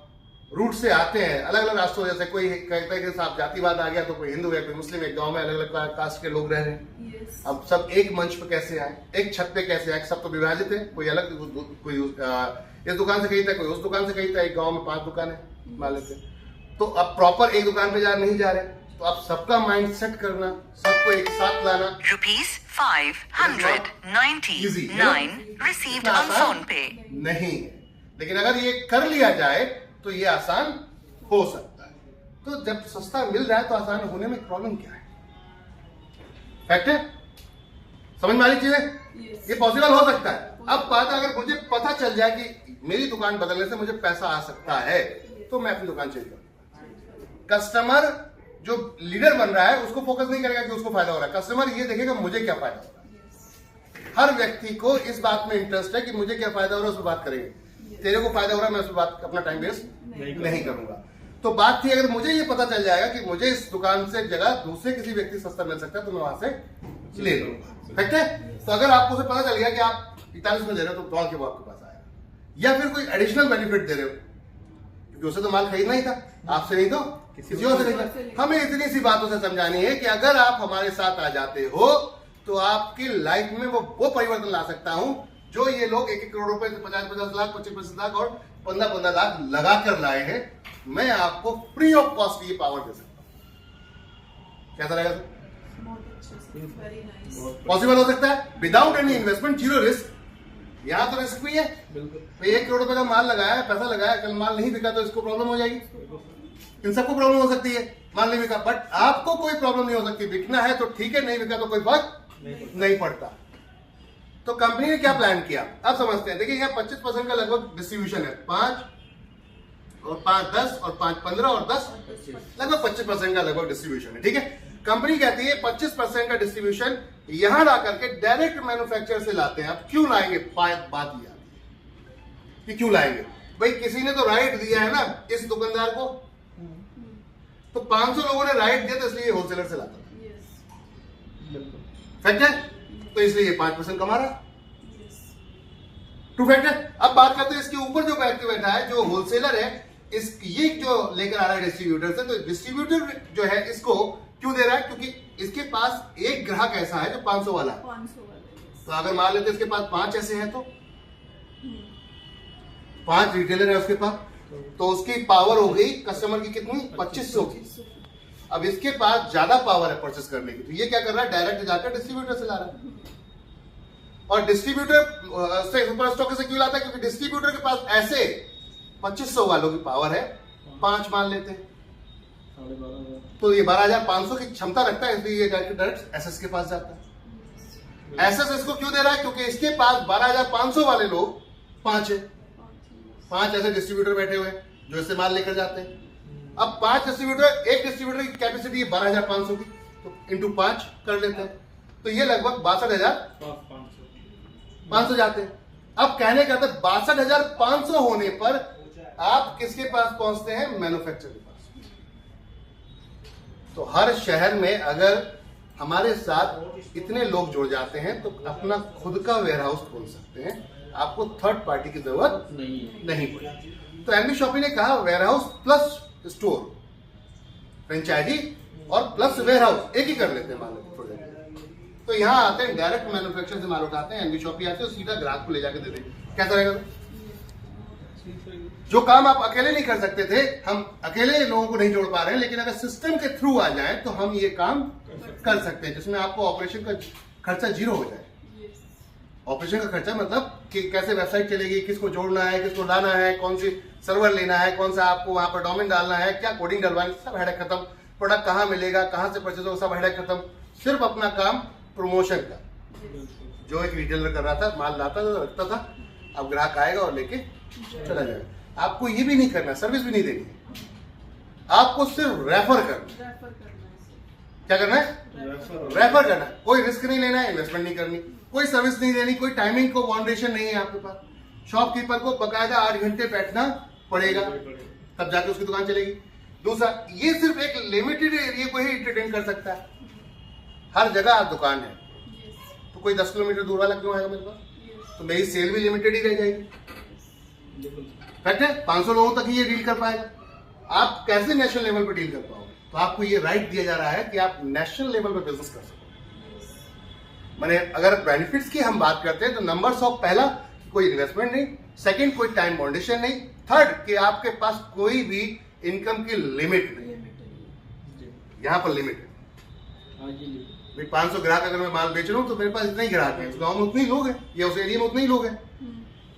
रूट से आते हैं, अलग अलग रास्तों, जैसे कोई कहता है कि साहब जातिवाद आ गया तो कोई हिंदू है, कोई मुस्लिम है, गांव में अलग अलग कास्ट के लोग रह रहे हैं। Yes. अब सब एक मंच पे कैसे आए, एक छत पे कैसे आए, सब तो विभाजित है, कोई अलग, कोई इस दुकान से खरीदता है, कोई उस दुकान से खरीदता है, एक गांव में 5 दुकानें मान लेते हैं। तो अब प्रॉपर एक दुकान पे नहीं जा रहे, तो अब सबका माइंड सेट करना, सबको एक साथ लाना ₹599 received on phone pay. नहीं है, लेकिन अगर ये कर लिया जाए तो ये आसान हो सकता है। तो जब सस्ता मिल रहा है तो आसान होने में प्रॉब्लम क्या है? फैक्ट है, समझ में आ रही चीजें? Yes. ये पॉसिबल हो सकता है। अब बात अगर मुझे पता चल जाए कि मेरी दुकान बदलने से मुझे पैसा आ सकता है तो मैं अपनी दुकान चेंज करूंगा। कस्टमर जो लीडर बन रहा है उसको फोकस नहीं करेगा कि उसको फायदा हो रहा है, कस्टमर ये देखेगा मुझे क्या फायदा हो रहा है। हर व्यक्ति को इस बात में इंटरेस्ट है कि मुझे क्या फायदा हो रहा है, उस पर बात करेंगे। तेरे को फायदा हो रहा है, मैं उस पर बात अपना टाइम वेस्ट नहीं करूंगा। तो बात थी अगर मुझे ये पता चल जाएगा कि मुझे इस दुकान से जगह दूसरे किसी व्यक्ति सस्ता मिल सकता है तो मैं वहां से ले लूंगा। फैक्ट है। तो अगर आपको उसे पता चल गया कि आप 41 में दे रहे हो तो दौड़ के वो आपके पास आएगा, या फिर कोई एडिशनल बेनिफिट दे रहे हो क्योंकि उसे तो माल खरीदना ही था, आपसे नहीं तो किसी और से खरीदना। हमें इतनी सी बातों से समझानी है कि अगर आप हमारे साथ आ जाते हो तो आपकी लाइफ में वो परिवर्तन ला सकता हूं जो ये लोग 1-1 करोड़ रुपए से 50-50 लाख, 25-25 लाख और 15-15 लाख लगा कर लाए हैं। मैं आपको फ्री ऑफ कॉस्ट ये पावर दे सकता हूं। कैसा रहेगा? बहुत अच्छा सर, वेरी नाइस। पॉसिबल हो सकता है without any investment, zero risk. यहां तो रिस्क भी है, भाई 1 करोड़ रुपए का माल लगाया है, पैसा लगाया, कल माल नहीं बिका तो इसको प्रॉब्लम हो जाएगी। इन सबको प्रॉब्लम हो सकती है, माल नहीं बिका, बट आपको कोई प्रॉब्लम नहीं हो सकती। बिकना है तो ठीक है, नहीं बिका तो कोई फर्क नहीं पड़ता। तो कंपनी ने क्या प्लान किया अब समझते हैं। देखिए यहाँ 25% का लगभग डिस्ट्रीब्यूशन है, 5 और 5 10 और 5 15 और 10 लगभग 25% का लगभग डिस्ट्रीब्यूशन है। ठीक है, कंपनी कहती है 25% का डिस्ट्रीब्यूशन यहां ला करके डायरेक्ट मैन्युफैक्चरर से लाते हैं। अब क्यों लाएंगे? बात ये आती है कि क्यों लाएंगे। भाई किसी ने तो राइट दिया है ना इस दुकानदार को, तो 500 लोगों ने राइट दिया तो इसलिए होलसेलर से लाता था। Yes. फैक्ट है, तो इसलिए 5% कमा रहा। Yes. ट्रू फैक्ट है। अब बात करते हैं इसके ऊपर जो व्यक्ति बैठा है जो होलसेलर है, इस ये जो लेकर आ रहा है डिस्ट्रीब्यूटर से, तो डिस्ट्रीब्यूटर जो है इसको क्यों दे रहा है? क्योंकि इसके पास एक ग्राहक ऐसा है जो 500 वाला है। 500 वाले। Yes. तो अगर मान लेते इसके पास 5 ऐसे हैं तो 5 रिटेलर है उसके पास, तो उसकी पावर हो गई कस्टमर की कितनी? 2500 की। अब इसके पास ज्यादा पावर है परचेस करने की, तो ये क्या कर रहा है? डायरेक्ट जाकर डिस्ट्रीब्यूटर से ला रहा है। और डिस्ट्रीब्यूटर से सुपर स्टॉक से क्यों लाता है? क्योंकि डिस्ट्रीब्यूटर के पास ऐसे 2500 वालों की पावर है, 5 मान लेते हैं तो ये 12,500 की क्षमता रखता है, इसलिए ये डायरेक्ट एसएस के पास जाता है। एसएस इसको क्यों दे रहा है? क्योंकि इसके पास 12,500 वाले लोग 5 है, 5 ऐसे डिस्ट्रीब्यूटर बैठे हुए हैं जो इससे माल लेकर जाते हैं। अब 5 डिस्ट्रीब्यूटर, एक डिस्ट्रीब्यूटर की कैपेसिटी है 12,500 की, तो इंटू 5 कर लेते हैं, तो ये लगभग 62,500 जाते हैं। अब कहने का था 62,500 होने पर आप किसके पास पहुंचते हैं? मैन्युफैक्चरर के पास। तो हर शहर में अगर हमारे साथ इतने लोग जुड़ जाते हैं तो अपना खुद का वेयरहाउस खोल सकते हैं, आपको थर्ड पार्टी की जरूरत नहीं पड़ेगी। तो एनबी शॉपी ने कहा वेयरहाउस प्लस स्टोर, फ्रेंचाइजी और प्लस वेयरहाउस एक ही कर लेते हैं मान लो प्रोजेक्ट। तो यहाँ आते हैं डायरेक्ट मैन्युफैक्चरर से माल उठाते हैं, एनबी शॉपी आते हैं सीधा ग्राहक को ले जाकर दे देंगे। कैसा रहेगा? जो काम आप अकेले नहीं कर सकते थे, हम अकेले लोगों को नहीं जोड़ पा रहे हैं, लेकिन अगर सिस्टम के थ्रू आ जाए तो हम ये काम कर सकते हैं, जिसमें आपको ऑपरेशन का खर्चा 0 हो जाए। ऑपरेशन का खर्चा मतलब कि कैसे वेबसाइट चलेगी, किसको जोड़ना है, किसको लाना है, कौन सी सर्वर लेना है, कौन सा आपको वहां पर डोमेन डालना है, क्या कोडिंग डलवानी, सब हेडेक खत्म। प्रोडक्ट कहाँ मिलेगा, कहाँ से परचेज होगा, सब हेडेक खत्म। सिर्फ अपना काम प्रमोशन का, जो एक रिटेलर कर रहा था, माल लाता था, रखता था, अब ग्राहक आएगा और लेके चला जाएगा। आपको ये भी नहीं करना, सर्विस भी नहीं देनी, आपको सिर्फ रेफर करना। क्या करना है? रेफर करना। कोई रिस्क नहीं लेना है, इन्वेस्टमेंट नहीं करनी, कोई सर्विस नहीं देनी, कोई टाइमिंग को बाउंडेशन नहीं है आपके पास। शॉपकीपर को बकायदा 8 घंटे बैठना पड़ेगा, तब जाके उसकी दुकान चलेगी। दूसरा, ये सिर्फ एक लिमिटेड एरिया को ही एंटरटेन कर सकता है, हर जगह आप दुकान है। कोई 10 किलोमीटर दूर वाला क्यों आएगा मेरे पास? Yes. तो मेरी सेल भी लिमिटेड ही रह जाएगी। फैक्ट है, 500 लोगों तक ही ये डील कर पाएगा। आप कैसे नेशनल लेवल पर डील कर पाओगे? तो आपको ये राइट दिया जा रहा है कि आप नेशनल लेवल पर बिजनेस कर सको। मैंने अगर बेनिफिट्स की हम बात करते हैं तो नंबर्स ऑफ, पहला कोई इन्वेस्टमेंट नहीं, सेकंड कोई टाइम बाउंडेशन नहीं, थर्ड कि आपके पास कोई भी इनकम की लिमिट नहीं। यहाँ पर लिमिट है भाई, 500 ग्राहक अगर मैं माल बेच रहा हूँ तो मेरे पास इतने ही ग्राहक हैं, उस गाँव में उतने ही लोग हैं या उस एरिया में उतने ही लोग हैं,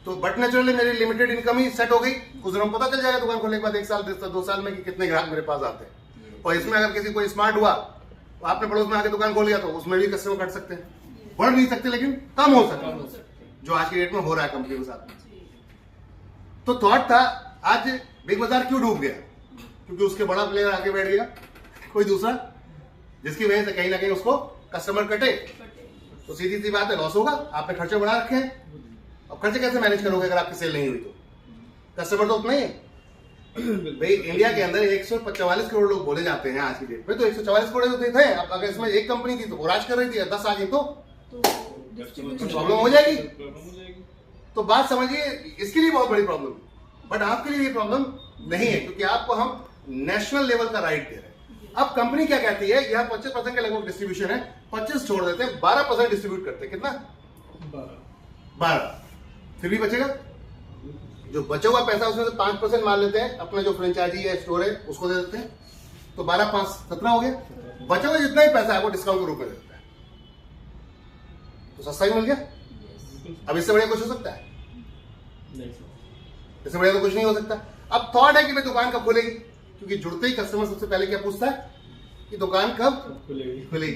तो बट नेचुरली मेरी लिमिटेड इनकम ही सेट हो गई। कुछ दिनों में पता चल जाएगा दुकान खोलने के बाद 1 साल 2 साल में कि कितने ग्राहक मेरे पास आते हैं। और इसमें अगर किसी को स्मार्ट हुआ तो आपने पड़ोस में आके दुकान खोल लिया तो उसमें भी कस्टमर कट सकते हैं, बढ़ नहीं सकते लेकिन कम हो सकते हैं, जो आज की डेट में हो रहा है कंपनी के साथ। तो थॉट था आज बिग बाजार क्यों डूब गया? क्योंकि उसके बड़ा प्लेयर आके बैठ गया कोई दूसरा, जिसकी वजह से कहीं ना कहीं उसको कस्टमर कटे। तो सीधी सी बात है, लॉस होगा। आपने खर्चे बढ़ा रखे हैं, अब खर्चे कैसे मैनेज करोगे अगर आपकी सेल नहीं हुई तो? कस्टमर तो उतना ही है भाई। इंडिया के अंदर 144 करोड़ लोग बोले जाते हैं आज की डेट में, तो 144 करोड़ तो थे। अब अगर इसमें एक कंपनी थी तो वो राज कर रही थी, 10 आ गई तो प्रॉब्लम हो जाएगी। तो बात समझिए, इसके लिए बहुत बड़ी प्रॉब्लम, बट आपके लिए ये प्रॉब्लम नहीं है क्योंकि आपको हम नेशनल लेवल का राइट दे रहे हैं। अब कंपनी क्या कहती है, यहाँ 25% के लगभग डिस्ट्रीब्यूशन है, 25 छोड़ देते हैं, 12% डिस्ट्रीब्यूट करते हैं। कितना? 12। फिर भी बचेगा, जो बचा हुआ पैसा उसमें से 5% मान लेते हैं, अपना जो फ्रेंचाइजी है, स्टोर है, उसको दे देते हैं, तो 12 5 17 हो गया। बचा हुआ जितना ही पैसा है वो डिस्काउंट के रूप में दे देता है, तो सस्ता ही मिल गया। अब इससे बढ़िया कुछ हो सकता है? इससे बढ़िया तो कुछ नहीं हो सकता। अब थॉट है कि भाई दुकान कब खुलेगी, क्योंकि जुड़ते ही कस्टमर सबसे पहले क्या पूछता है कि दुकान कब खुलेगी।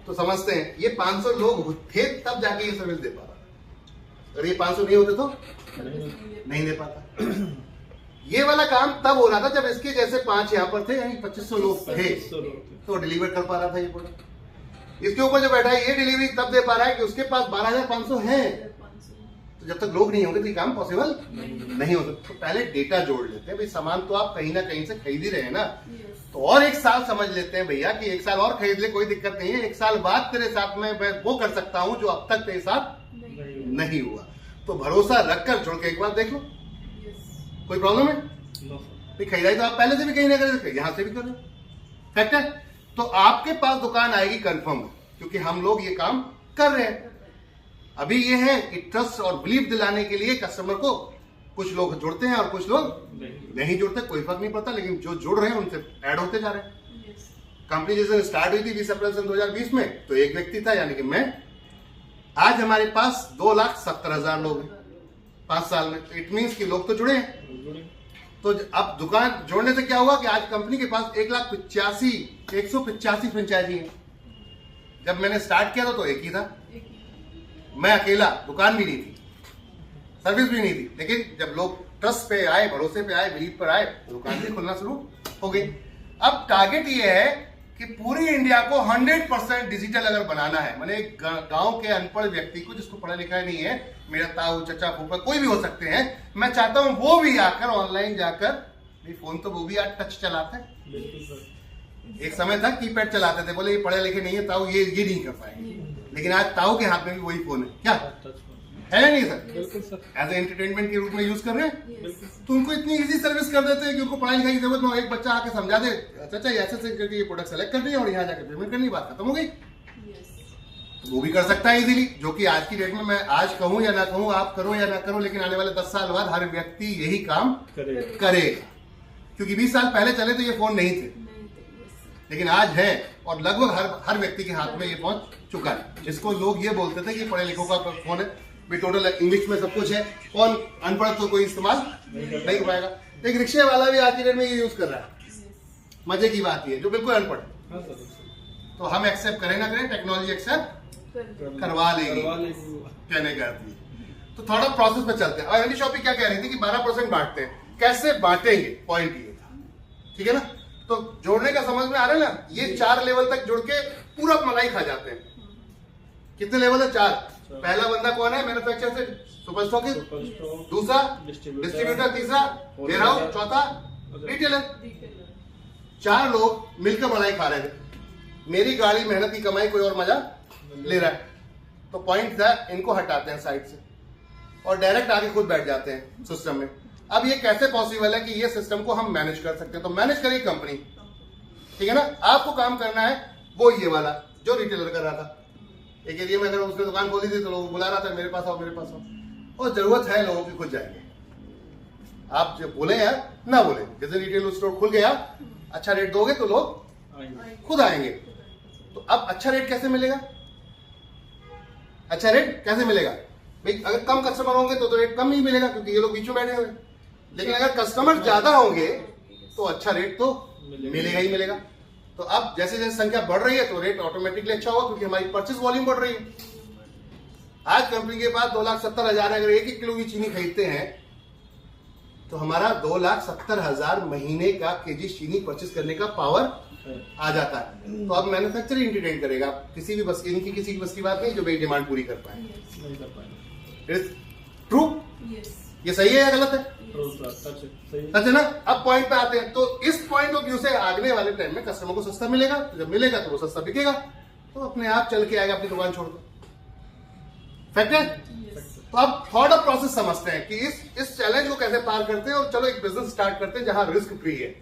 तो समझते हैं ये 500 लोग थे तब जाके ये सर्विस दे पा रहा, अगर ये 500 नहीं होते तो नहीं दे पाता। ये वाला काम तब हो रहा था जब इसके जैसे 5 यहाँ पर थे, यानी 2500 लोग थे, तो डिलीवर कर पा रहा था ये प्रोडक्ट। इसके ऊपर जो बैठा है ये डिलीवरी तब दे पा रहा है कि उसके पास 12,500 है। तो जब तक लोग नहीं होंगे तो ये काम पॉसिबल नहीं हो सकता। तो पहले डेटा जोड़ लेते हैं भाई, सामान तो आप कहीं ना कहीं से खरीद ही रहे हैं ना, तो और 1 साल समझ लेते हैं भैया कि 1 साल और खरीद ले, कोई दिक्कत नहीं है। 1 साल बाद तेरे साथ में मैं वो कर सकता हूं जो अब तक तेरे साथ नहीं हुआ। तो भरोसा रखकर जुड़ के एक बार देख लो, कोई प्रॉब्लम है? खरीदारी तो आप पहले से भी कहीं ना कहीं यहां से भी कर लो, फैक्ट है। तो आपके पास दुकान आएगी कंफर्म, क्योंकि हम लोग ये काम कर रहे हैं। अभी ये है कि ट्रस्ट और बिलीफ दिलाने के लिए कस्टमर को कुछ लोग जुड़ते हैं और कुछ लोग नहीं जुड़ते, कोई फर्क नहीं पड़ता, लेकिन जो जुड़ रहे हैं उनसे ऐड होते जा रहे हैं। कंपनी जैसे स्टार्ट हुई थी 20 अप्रैल 2020 में, तो एक व्यक्ति था यानी कि मैं। आज हमारे पास 2,70,000 लोग हैं 5 साल में, इट मीन्स कि लोग तो जुड़े हैं। तो अब दुकान जोड़ने से क्या हुआ कि आज कंपनी के पास 185 फ्रेंचाइजी है। जब मैंने स्टार्ट किया था तो एक ही था, मैं अकेला, दुकान भी नहीं थी, सर्विस भी नहीं थी, लेकिन जब लोग ट्रस्ट पे आए, भरोसे पे आए, बिलीफ पर आए, दुकान भी खुलना शुरू हो गई। अब टारगेट ये है कि पूरी इंडिया को 100% डिजिटल अगर बनाना है, मैंने गांव के अनपढ़ व्यक्ति को, जिसको पढ़ा लिखा नहीं है, मेरा ताऊ, चचा, फूफा कोई भी हो सकते हैं, मैं चाहता हूं वो भी आकर ऑनलाइन जाकर, फोन तो वो भी आज टच चलाते हैं। एक समय था कीपैड चलाते थे, बोले ये पढ़े लिखे नहीं है ताऊ, ये नहीं कर पाएंगे, लेकिन आज ताऊ के हाथ में भी वही फोन है, क्या है नहीं सर? एज ए एंटरटेनमेंट के रूप में यूज कर रहे हैं। तो उनको इतनी इजी सर्विस कर देते हैं कि उनको पढ़ाई लिखाई की जरूरत नहीं। एक बच्चा आके समझा दे, अच्छा ऐसे करके ये प्रोडक्ट सेलेक्ट कर दिया और यहाँ जाकर पेमेंट करनी, बात खत्म हो गई। तो वो भी कर सकता है इजीली, जो कि आज की डेट में मैं आज कहूं या ना कहूं, आप करो या ना करो, लेकिन आने वाले 10 साल बाद हर व्यक्ति यही काम करेगा। क्योंकि 20 साल पहले चले तो ये फोन नहीं थे, लेकिन आज है और लगभग हर व्यक्ति के हाथ में ये पहुंच चुका है। जिसको लोग ये बोलते थे कि पढ़े लिखों का फोन है, भी टोटल इंग्लिश में सब कुछ है, कौन अनपढ़ तो कोई इस्तेमाल नहीं कर पाएगा। एक रिक्शे वाला भी आज की डेट में ये यूज कर रहा है, मजे की बात ये, जो बिल्कुल अनपढ़। तो हम एक्सेप्ट करें ना करें, टेक्नोलॉजी एक्सेप्ट करवा लेगी, कहने का अर्थ है। तो थोड़ा प्रोसेस पे चलते हैं। और एनडी शॉपी क्या कह रही थी कि 12% बांटते हैं, कैसे बांटेंगे, पॉइंट ये था, ठीक है ना। तो जोड़ने का समझ में आ रहा है ना, ये 4 लेवल तक जुड़ के पूरा मलाई खा जाते हैं। कितने लेवल है? 4। पहला बंदा कौन है? मैन्युफैक्चरर से सुपर स्टॉकिस्ट, दूसरा डिस्ट्रीब्यूटर, तीसरा वेयरहाउस, चौथा रिटेलर। 4 लोग मिलकर मलाई खा रहे थे। मेरी गाड़ी, मेहनत की कमाई, कोई और मजा ले रहा है। तो पॉइंट था, इनको हटाते हैं साइड से और डायरेक्ट आगे खुद बैठ जाते हैं सिस्टम में। अब ये कैसे पॉसिबल है कि ये सिस्टम को हम मैनेज कर सकते हैं? तो मैनेज करेगी कंपनी, ठीक है ना। आपको काम करना है वो ये वाला जो रिटेलर कर रहा था। एक एरिया में अगर उसने दुकान खोली थी तो लोग बुला रहा था मेरे पास आओ मेरे पास आओ, और जरूरत है लोगों की खुद जाएंगे। आप जो बोले या ना बोले, जैसे रिटेल स्टोर खुल गया, अच्छा रेट दोगे तो लोग खुद आएंगे। तो अब अच्छा रेट कैसे मिलेगा? अच्छा रेट कैसे मिलेगा भाई? अगर कम कस्टमर होंगे तो रेट कम ही मिलेगा क्योंकि ये लोग बीच में बैठे हुए। लेकिन अगर कस्टमर ज्यादा होंगे तो अच्छा रेट तो मिलेगा ही मिलेगा। तो अब जैसे जैसे संख्या बढ़ रही है तो रेट ऑटोमेटिकली अच्छा होगा क्योंकि हमारी परचेज वॉल्यूम बढ़ रही है। आज कंपनी के पास 2,70,000 अगर 1 किलो की चीनी खरीदते हैं तो हमारा 2,70,000 महीने का केजी चीनी परचेज करने का पावर आ जाता है। तो अब मैन्युफैक्चर इंटीग्रेट करेगा, किसी भी बस इनकी किसी की बस की बात नहीं जो मेरी डिमांड पूरी कर पाए। ट्रू? ये सही है या गलत है? सच है ना। अब पॉइंट पे आते हैं, तो इस पॉइंट ऑफ व्यू से आगने वाले टाइम में कस्टमर को सस्ता मिलेगा। तो जब मिलेगा तो वो सस्ता बिकेगा, तो अपने आप चल के आएगा अपनी दुकान छोड़कर। फैक्ट है। तो अब थॉट ऑफ प्रोसेस समझते हैं कि इस चैलेंज को कैसे पार करते हैं और चलो एक बिजनेस स्टार्ट करते हैं जहां रिस्क फ्री है,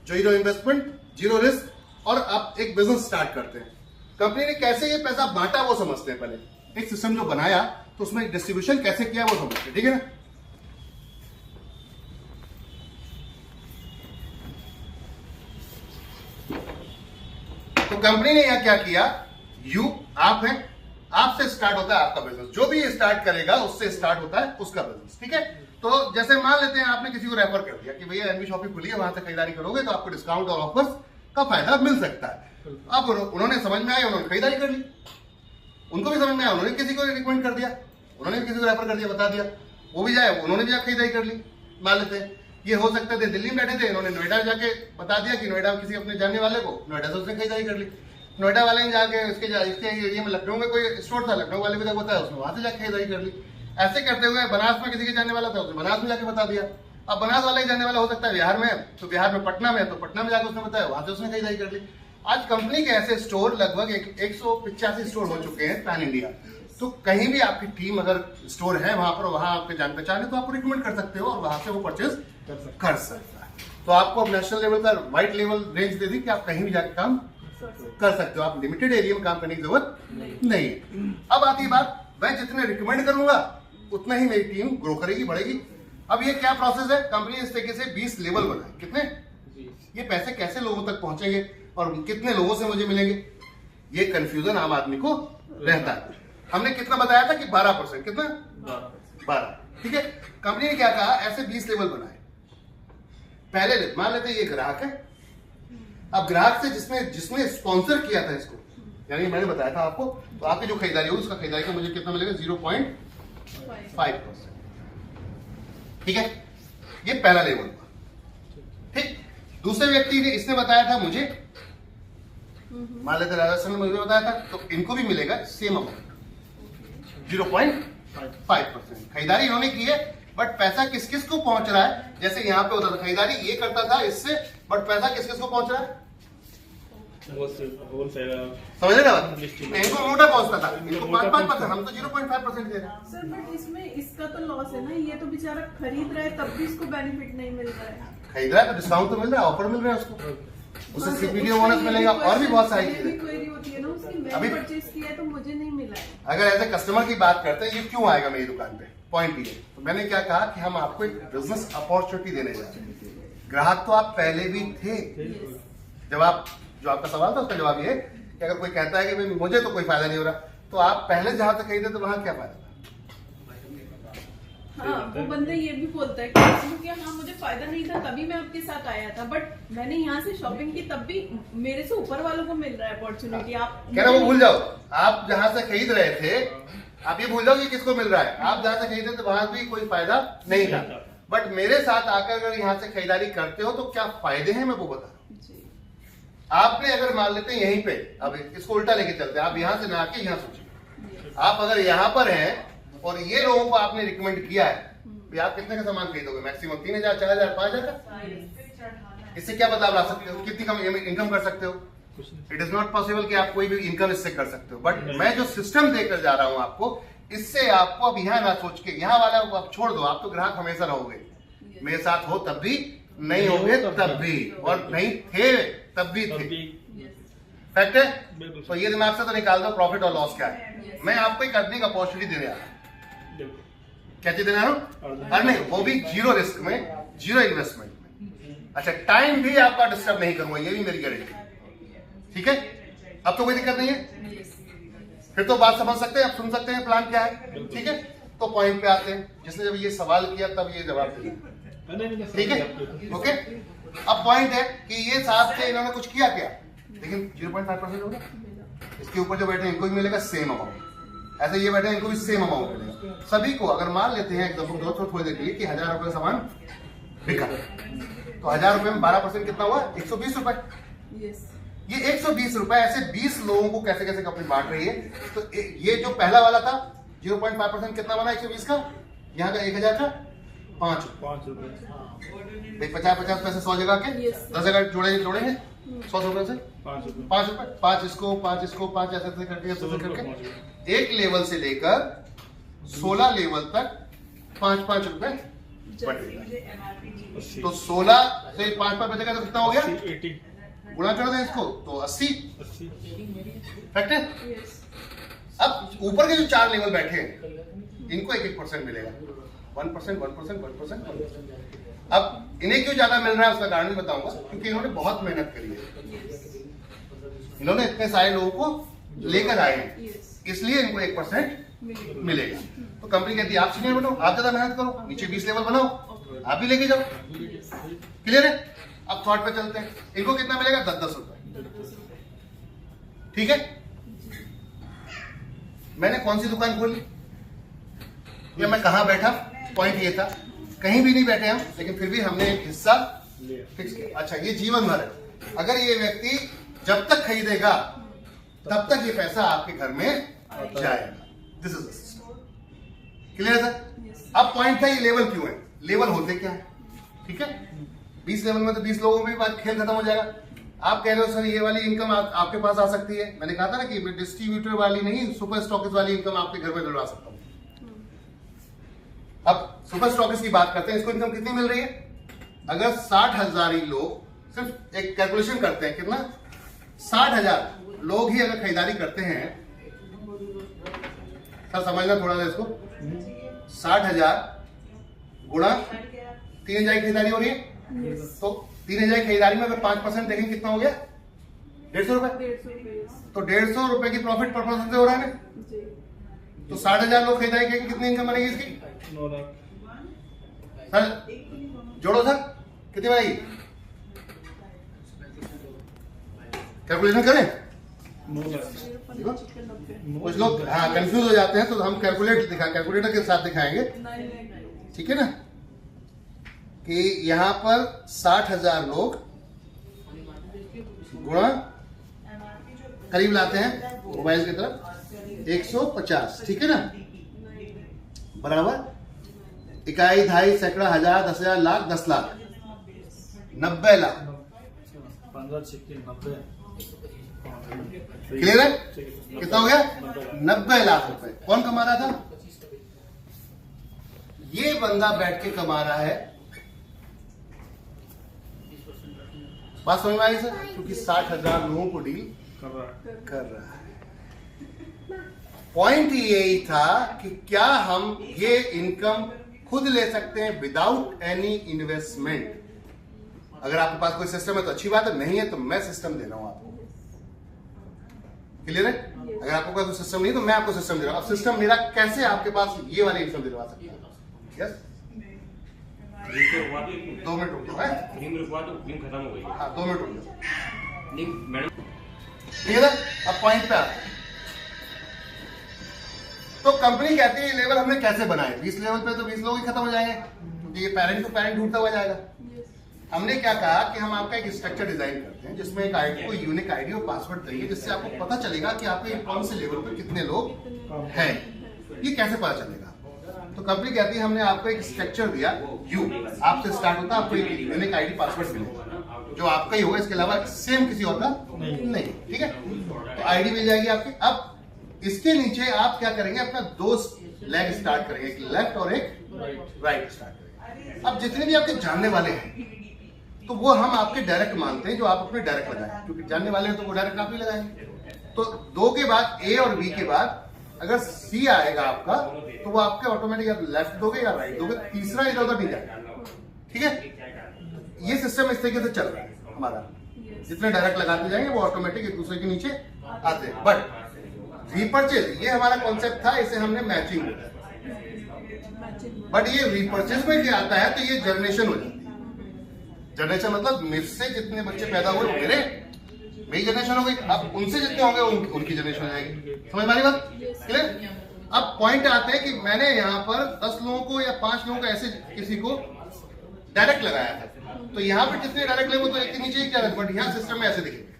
जीरो इन्वेस्टमेंट, जीरो रिस्क, और अब एक बिजनेस स्टार्ट करते हैं। कंपनी ने कैसे ये पैसा बांटा वो समझते हैं। पहले एक सिस्टम जो बनाया तो उसमें डिस्ट्रीब्यूशन कैसे किया वो समझते हैं, ठीक है ना। तो कंपनी ने यह क्या किया, आप हैं, आपसे स्टार्ट होता है आपका बिजनेस। जो भी स्टार्ट करेगा उससे स्टार्ट होता है उसका बिजनेस, ठीक है। तो जैसे मान लेते हैं आपने किसी को रेफर कर दिया कि भैया एनबी शॉपिंग खुली है, वहां से खरीदारी करोगे तो आपको डिस्काउंट और ऑफर्स का फायदा मिल सकता है। अब उन्होंने समझ में आया, उन्होंने खरीदारी कर ली, उनको भी समझ में आया, उन्होंने किसी को रिकमेंड कर दिया, उन्होंने भी किसी को रेफर कर दिया, बता दिया, वो भी जाए, उन्होंने भी खरीदारी कर ली। मान लेते हैं ये हो सकते थे दिल्ली में बैठे थे, इन्होंने नोएडा जाके बता दिया कि नोएडा किसी अपने जानने वाले को, नोएडा से उसने खरीदारी कर ली। नोएडा वाले ने जाके इसके एरिया में लखनऊ में कोई स्टोर था, लखनऊ वाले को बताया, उसने वहां से जाके खरीदारी कर ली। ऐसे करते हुए बनास में किसी के जानने वाला था, उसने बनास में जाके बता दिया। अब बनास वाला ही जानने वाला हो सकता है बिहार में, तो बिहार में पटना में, तो पटना में जाकर उसने बताया, वहां से उसने खरीदारी कर ली। आज कंपनी के ऐसे स्टोर लगभग 185 स्टोर हो चुके हैं पैन इंडिया। तो कहीं भी आपकी टीम अगर स्टोर है वहां पर, वहां आपके जान पहचान है तो आपको रिकमेंड कर सकते हो और वहां से वो परचेज कर सकता है। तो आपको अब नेशनल लेवल का वाइट लेवल रेंज दे दी कि आप कहीं भी जाकर काम कर सकते हो, आप लिमिटेड एरिया में काम करने की जरूरत नहीं है। अब आती बात, मैं जितने रिकमेंड करूंगा उतना ही मेरी टीम ग्रो करेगी, बढ़ेगी। अब ये क्या प्रोसेस है, कंपनी इस तरीके से 20 लेवल बनाए। कितने? ये पैसे कैसे लोगों तक पहुंचेंगे और कितने लोगों से मुझे मिलेंगे, ये कंफ्यूजन आम आदमी को रहता है। हमने कितना बताया था कि 12%, कितना? 12, ठीक है। कंपनी ने क्या कहा, ऐसे 20 लेवल बनाए। पहले मान लेते ये ग्राहक है, अब ग्राहक से जिसने स्पॉन्सर किया था इसको, यानी मैंने बताया था आपको, तो आपकी जो खरीदारी हो उसका खरीदारी का मुझे कितना मिलेगा, 0.5%, ठीक है। ये पहला लेवल हुआ, ठीक। दूसरे व्यक्ति ने, इसने बताया था मुझे, मान लेते राजस्थान ने मुझे बताया था, तो इनको भी मिलेगा सेम अमाउंट, 0.5%। खरीदारी इन्होंने की है, बट पैसा किस किस को पहुंच रहा है, जैसे यहाँ पे होता था खरीदारी ये करता था इससे, बट पैसा किस किस को पहुंच रहा है, समझ रहे ना। इनको मोटा पहुंचता था, इनको 5%, हम तो 0.5% दे रहे हैं। सर बट इसमें इसका तो लॉस है ना, ये तो बेचारा खरीद रहा है तब भी इसको बेनिफिट नहीं मिल रहा है। खरीद रहा है तो डिस्काउंट तो मिल रहा है, ऑफर मिल रहा है उसको, उससे सीपीडीओ बोनस मिलेगा और भी बहुत सारी चीजें। क्वेरी होती है ना उसकी, मैंने अभी परचेज किया है तो मुझे नहीं मिला है। अगर ऐसे कस्टमर की बात करते हैं, ये क्यों आएगा मेरी दुकान पे, पॉइंट ये। तो मैंने क्या कहा कि हम आपको एक बिजनेस अपॉर्चुनिटी देने जा रहे हैं। ग्राहक तो आप पहले भी थे। जवाब जो आपका सवाल था उसका जवाब ये है कि अगर कोई कहता है कि भाई मुझे तो कोई फायदा नहीं हो रहा, तो आप पहले जहां से खरीदे तो वहां क्या फायदा था? हाँ, वो बंदा ये भी बोलता है कि हाँ मुझे फायदा नहीं था तभी मैं आपके साथ आया था, बट मैंने यहाँ से शॉपिंग की तब भी मेरे से ऊपर वालों को मिल रहा है अपॉर्चुनिटी। आप क्या ना, वो भूल जाओ, आप जहां से खरीद रहे थे आप ये भूल जाओ कि किसको मिल रहा है। आप जहां से खरीदे तो वहां भी कोई फायदा नहीं था, बट मेरे साथ आकर अगर यहाँ से खरीदारी करते हो तो क्या फायदे हैं मैं वो बता रहा हूँ। आपने अगर मान लेते हैं यहीं पे, अब इसको उल्टा लेके चलते हैं, आप यहाँ से ना आके यहाँ सोचिए, आप अगर यहाँ पर हैं और ये लोगों को आपने रिकमेंड किया है, तो आप कितने का सामान खरीदोगे, मैक्सिमम 3,000, 4,000, 5,000 का। इससे क्या बदलाव ला सकते हो, कितनी कम इनकम कर सकते हो, इट इज नॉट पॉसिबल कि आप कोई भी इनकम इससे कर सकते हो, बट मैं जो सिस्टम देकर जा रहा हूं आपको, इससे आपको अब यहाँ ना सोच के यहाँ वाला आप छोड़ दो, आप तो ग्राहक हमेशा रहोगे, मेरे साथ हो तब भी, नहीं होगे तब भी, और नहीं थे तब भी थे। फैक्ट है। तो ये दिमाग से तो निकाल दो प्रॉफिट और लॉस क्या है। मैं आपको एक अर्निंग अपॉर्चुनिटी देने आ रहा हूं। क्या चीज देना हूं? अर्निंग, वो भी जीरो रिस्क में, जीरो इन्वेस्टमेंट में। अच्छा, टाइम भी आपका डिस्टर्ब नहीं करूंगा, ये भी मेरी गारंटी। ठीक है, अब तो कोई दिक्कत नहीं है, फिर तो बात समझ सकते हैं, आप सुन सकते हैं प्लान क्या है। ठीक है, तो पॉइंट पे आते हैं। जिसने जब ये सवाल किया तब ये जवाब दिया। ठीक है, ओके। अब पॉइंट है कि ये साथ से इन्होंने कुछ किया क्या, लेकिन 0.5% होगा। इसके ऊपर जो बैठे हैं इनको भी मिलेगा सेम अमाउंट, ऐसे ये बैठे हैं इनको भी सेम अमाउंट मिलेगा सभी को। अगर मान लेते हैं एकदम थोड़ी देर के लिए कि 1000 रुपए सामान बिका, तो 1000 रुपए में 12% कितना हुआ? 120 रुपए। ये 120 रुपए ऐसे 20 लोगों को कैसे कैसे कंपनी बांट रही है। तो ये जो पहला वाला था 0.5% कितना बना 120 का, यहाँ का 1000 का 5 रुपए। 50 पैसे 100 जगह के 10 जगह जोड़ेंगे 100 रुपए से 5 रुपए, 5 इसको 5 ऐसे करके एक लेवल से लेकर 16 लेवल तक 5 रुपए बटेगा। तो 16 से 5 बचेगा तो कितना हो गया? गुणा कर दें इसको तो 80। फैक्ट है। अब ऊपर के जो 4 लेवल बैठे हैं इनको 1% मिलेगा, 1%। अब इन्हें क्यों ज्यादा मिल रहा है उसका कारण भी बताऊंगा, क्योंकि इन्होंने बहुत मेहनत करी है, इन्होंने इतने सारे लोगों को लेकर आए हैं, इसलिए इनको 1% मिलेगा। तो कंपनी कहती है आप सीनियर बनो, आप ज्यादा मेहनत करो, नीचे 20 लेवल बनाओ, आप भी लेके जाओ। क्लियर है। अब थॉट पे चलते हैं, इनको कितना मिलेगा? 10 रुपए। ठीक है, मैंने कौन सी दुकान खोली या मैं कहां बैठा, पॉइंट ये था, कहीं भी नहीं बैठे हम, लेकिन फिर भी हमने एक हिस्सा फिक्स किया। अच्छा, ये जीवन भर है, अगर ये व्यक्ति जब तक खरीदेगा तब तक ये पैसा आपके घर में जाएगा। This is the system. Clear है। अब पॉइंट था ये लेवल क्यों है, लेवल होते क्या है। ठीक है, 20 लेवल में तो 20 लोगों में भी खेल खत्म हो जाएगा। आप कह रहे हो सर ये वाली इनकम आपके पास आ सकती है, मैंने कहा था ना कि मैं डिस्ट्रीब्यूटर वाली नहीं, सुपर स्टॉकिस्ट वाली इनकम आपके घर में दिलवा सकता हूं। अब सुपर स्टॉकिस्ट की बात करते हैं, इसको इनकम कितनी मिल रही है? अगर 60,000 ही लोग, सिर्फ एक कैलकुलेशन करते हैं, कितना? 60,000 लोग ही अगर खरीदारी करते हैं, सर समझना थोड़ा सा इसको, 60,000 गुणा 3,000 खरीदारी हो रही है, तो 3,000 खरीदारी में अगर 5% देखें कितना हो गया? 150 रुपए। तो 150 रुपए की प्रॉफिट पर पर्सन से हो रहा है ना, तो 60,000 लोग खरीदारी करेंगे, कितनी इनकम बनेगी इसकी? 9 लाख। सर जोड़ो सर, कितनी बनेगी? कैलकुलेशन करें? 9 लाख। कुछ लोग हाँ कंफ्यूज हो जाते हैं, तो हम कैलकुलेटर के साथ दिखाएंगे। ठीक है ना, कि यहां पर 60,000 लोग गुणा करीब लाते हैं मोबाइल की तरफ 150। ठीक है ना, बराबर इकाई, दहाई, सैकड़ा, हजार, 10,000, लाख, 10 लाख, 90 लाख। 15 क्लियर है। कितना हो गया? 90 लाख रुपए। कौन कमा रहा था? ये बंदा बैठ के कमा रहा है। बात समझ में आई सर? क्योंकि 60,000 लोगों को डील कर रहा है। पॉइंट यही था कि क्या हम ये इनकम खुद ले सकते हैं विदाउट एनी इन्वेस्टमेंट। अगर आपके पास कोई सिस्टम है तो अच्छी बात है, नहीं है तो मैं सिस्टम दे रहा हूं आपको। क्लियर है। अगर आपको कोई सिस्टम नहीं तो मैं आपको सिस्टम दे रहा हूं। अब सिस्टम मेरा कैसे आपके पास ये वाली इनकम दिलवा सकता है? यस, 2 मिनट रुक जाओ। खत्म हो गई। हाँ 2 मिनट रुक जाओ। मैडम क्लियर है। अब पॉइंट पे आते हैं। तो कंपनी कहती है लेवल हमने कैसे बनाए? 20 लेवल पे तो 20 लोग ही खत्म हो जाएंगे, क्योंकि ये पेरेंट टू पेरेंट ढूंढता हुआ जाएगा। हमने क्या कहा कि हम आपका एक स्ट्रक्चर डिजाइन करते हैं जिसमें एक आईडी को यूनिक आईडी और पासवर्ड देंगे, जिससे आपको पता चलेगा कि आपके कौन से लेवल पे कितने लोग हैं। ये कैसे पता चलेगा? तो कंपनी कहती है हमने आपको एक स्ट्रक्चर दिया, यू आपसे स्टार्ट होता है, आपको एक यूनिक आईडी पासवर्ड मिलेगा। जो आपका ही होगा, इसके अलावा सेम किसी और का नहीं। ठीक है, तो आईडी मिल जाएगी आपकी। अब इसके नीचे आप क्या करेंगे, अपना 2 लेग स्टार्ट करेंगे, एक लेफ्ट और एक राइट स्टार्ट करेंगे। अब जितने भी आपके जानने वाले हैं तो वो हम आपके डायरेक्ट मानते हैं, जो आप अपने डायरेक्ट लगाएं, क्योंकि जानने वाले हैं तो वो डायरेक्ट आप ही लगाएंगे। तो 2 के बाद ए और बी के बाद अगर सी आएगा आपका तो वो आपके ऑटोमेटिक या लेफ्ट दोगे या राइट दोगे, तीसरा इधर उधर नहीं जाएगा। ठीक है, ये सिस्टम इस तरीके से चल रहा है हमारा। जितने डायरेक्ट लगाते जाएंगे वो ऑटोमेटिक एक दूसरे के नीचे आते हैं। बट रीपरचेज ये हमारा कॉन्सेप्ट था, इसे हमने मैचिंग बोला। बट ये रीपरचेज में क्या आता है, तो ये जनरेशन हो जाती है। जनरेशन मतलब मुझसे जितने बच्चे पैदा हुए मेरी जनरेशन हो गई, अब उनसे जितने होंगे उनकी जनरेशन हो जाएगी। समझ में आ रही बात? क्लियर? अब पॉइंट आते हैं कि मैंने यहाँ पर 10 लोगों को या 5 लोगों को ऐसे किसी को डायरेक्ट लगाया था, तो यहाँ पे कितने डायरेक्ट लेंगे तो एक के नीचे एक डायरेक्ट, बट यहाँ सिस्टम में ऐसे दिखेंगे।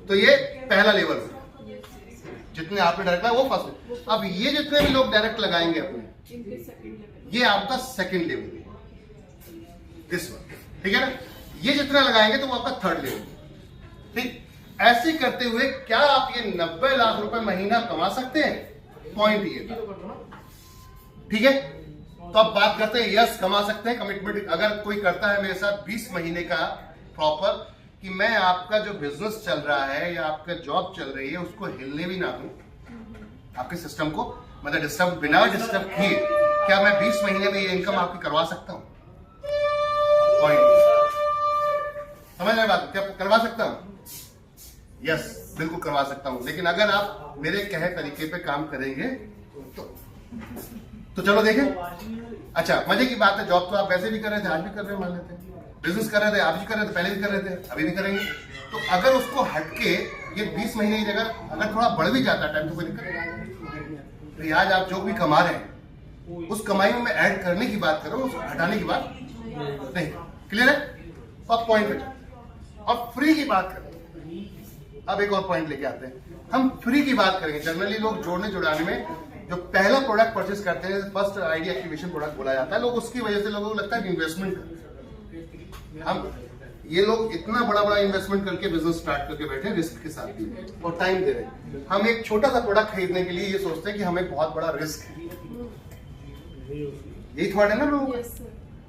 तो ये पहला लेवल है, जितने आपने डायरेक्ट लगाया वो फर्स्ट। अब ये जितने भी लोग डायरेक्ट लगाएंगे अपने, ये आपका सेकंड लेवल है, दिस वन। ठीक है ना, ये जितना लगाएंगे तो वो आपका थर्ड लेवल। ठीक, ऐसे करते हुए क्या आप ये 90 लाख रुपए महीना कमा सकते हैं? पॉइंट ये था। ठीक है, तो अब बात करते हैं, यस कमा सकते हैं। कमिटमेंट अगर कोई करता है मेरे साथ 20 महीने का प्रॉपर, कि मैं आपका जो बिजनेस चल रहा है या आपका जॉब चल रही है उसको हिलने भी ना दूं, आपके सिस्टम को मतलब डिस्टर्ब, बिना डिस्टर्ब किए, क्या मैं 20 महीने में ये इनकम आपकी करवा सकता हूं? पॉइंट समझ रहे बात? क्या करवा सकता हूं? यस, बिल्कुल करवा सकता हूं। लेकिन अगर आप मेरे कहे तरीके पे काम करेंगे तो चलो देखें। अच्छा, मजे की बात है, जॉब तो आप वैसे भी कर रहे थे, आज भी कर रहे हैं, मान लेते हैं। बिजनेस कर रहे थे, आज भी कर रहे थे, पहले भी कर रहे थे, अभी भी करेंगे। तो अगर उसको हटके ये 20 महीने की जगह अगर थोड़ा बढ़ भी जाता है टाइम तो कोई दिक्कत नहीं। तो आज आप जो भी कमा रहे हैं उस कमाई में मैं ऐड करने की बात कर रहा हूं, उसको हटाने की बात नहीं। क्लियर है? अब पॉइंट पे अब फ्री की बात करें। अब एक और पॉइंट लेके आते हैं, हम फ्री की बात करेंगे। जनरली लोग जोड़ने जुड़ाने में जो पहला प्रोडक्ट परचेस करते हैं, फर्स्ट आईडी एक्टिवेशन प्रोडक्ट बोला जाता है, लोग उसकी वजह से लोगों को लगता है इन्वेस्टमेंट। हम ये लोग इतना बड़ा बड़ा इन्वेस्टमेंट करके बिजनेस स्टार्ट करके बैठे रिस्क के साथ भी और टाइम दे रहे हैं। हम एक छोटा सा प्रोडक्ट खरीदने के लिए ये सोचते हैं कि हमें बहुत बड़ा रिस्क है। यही थॉट है ना लोगों को,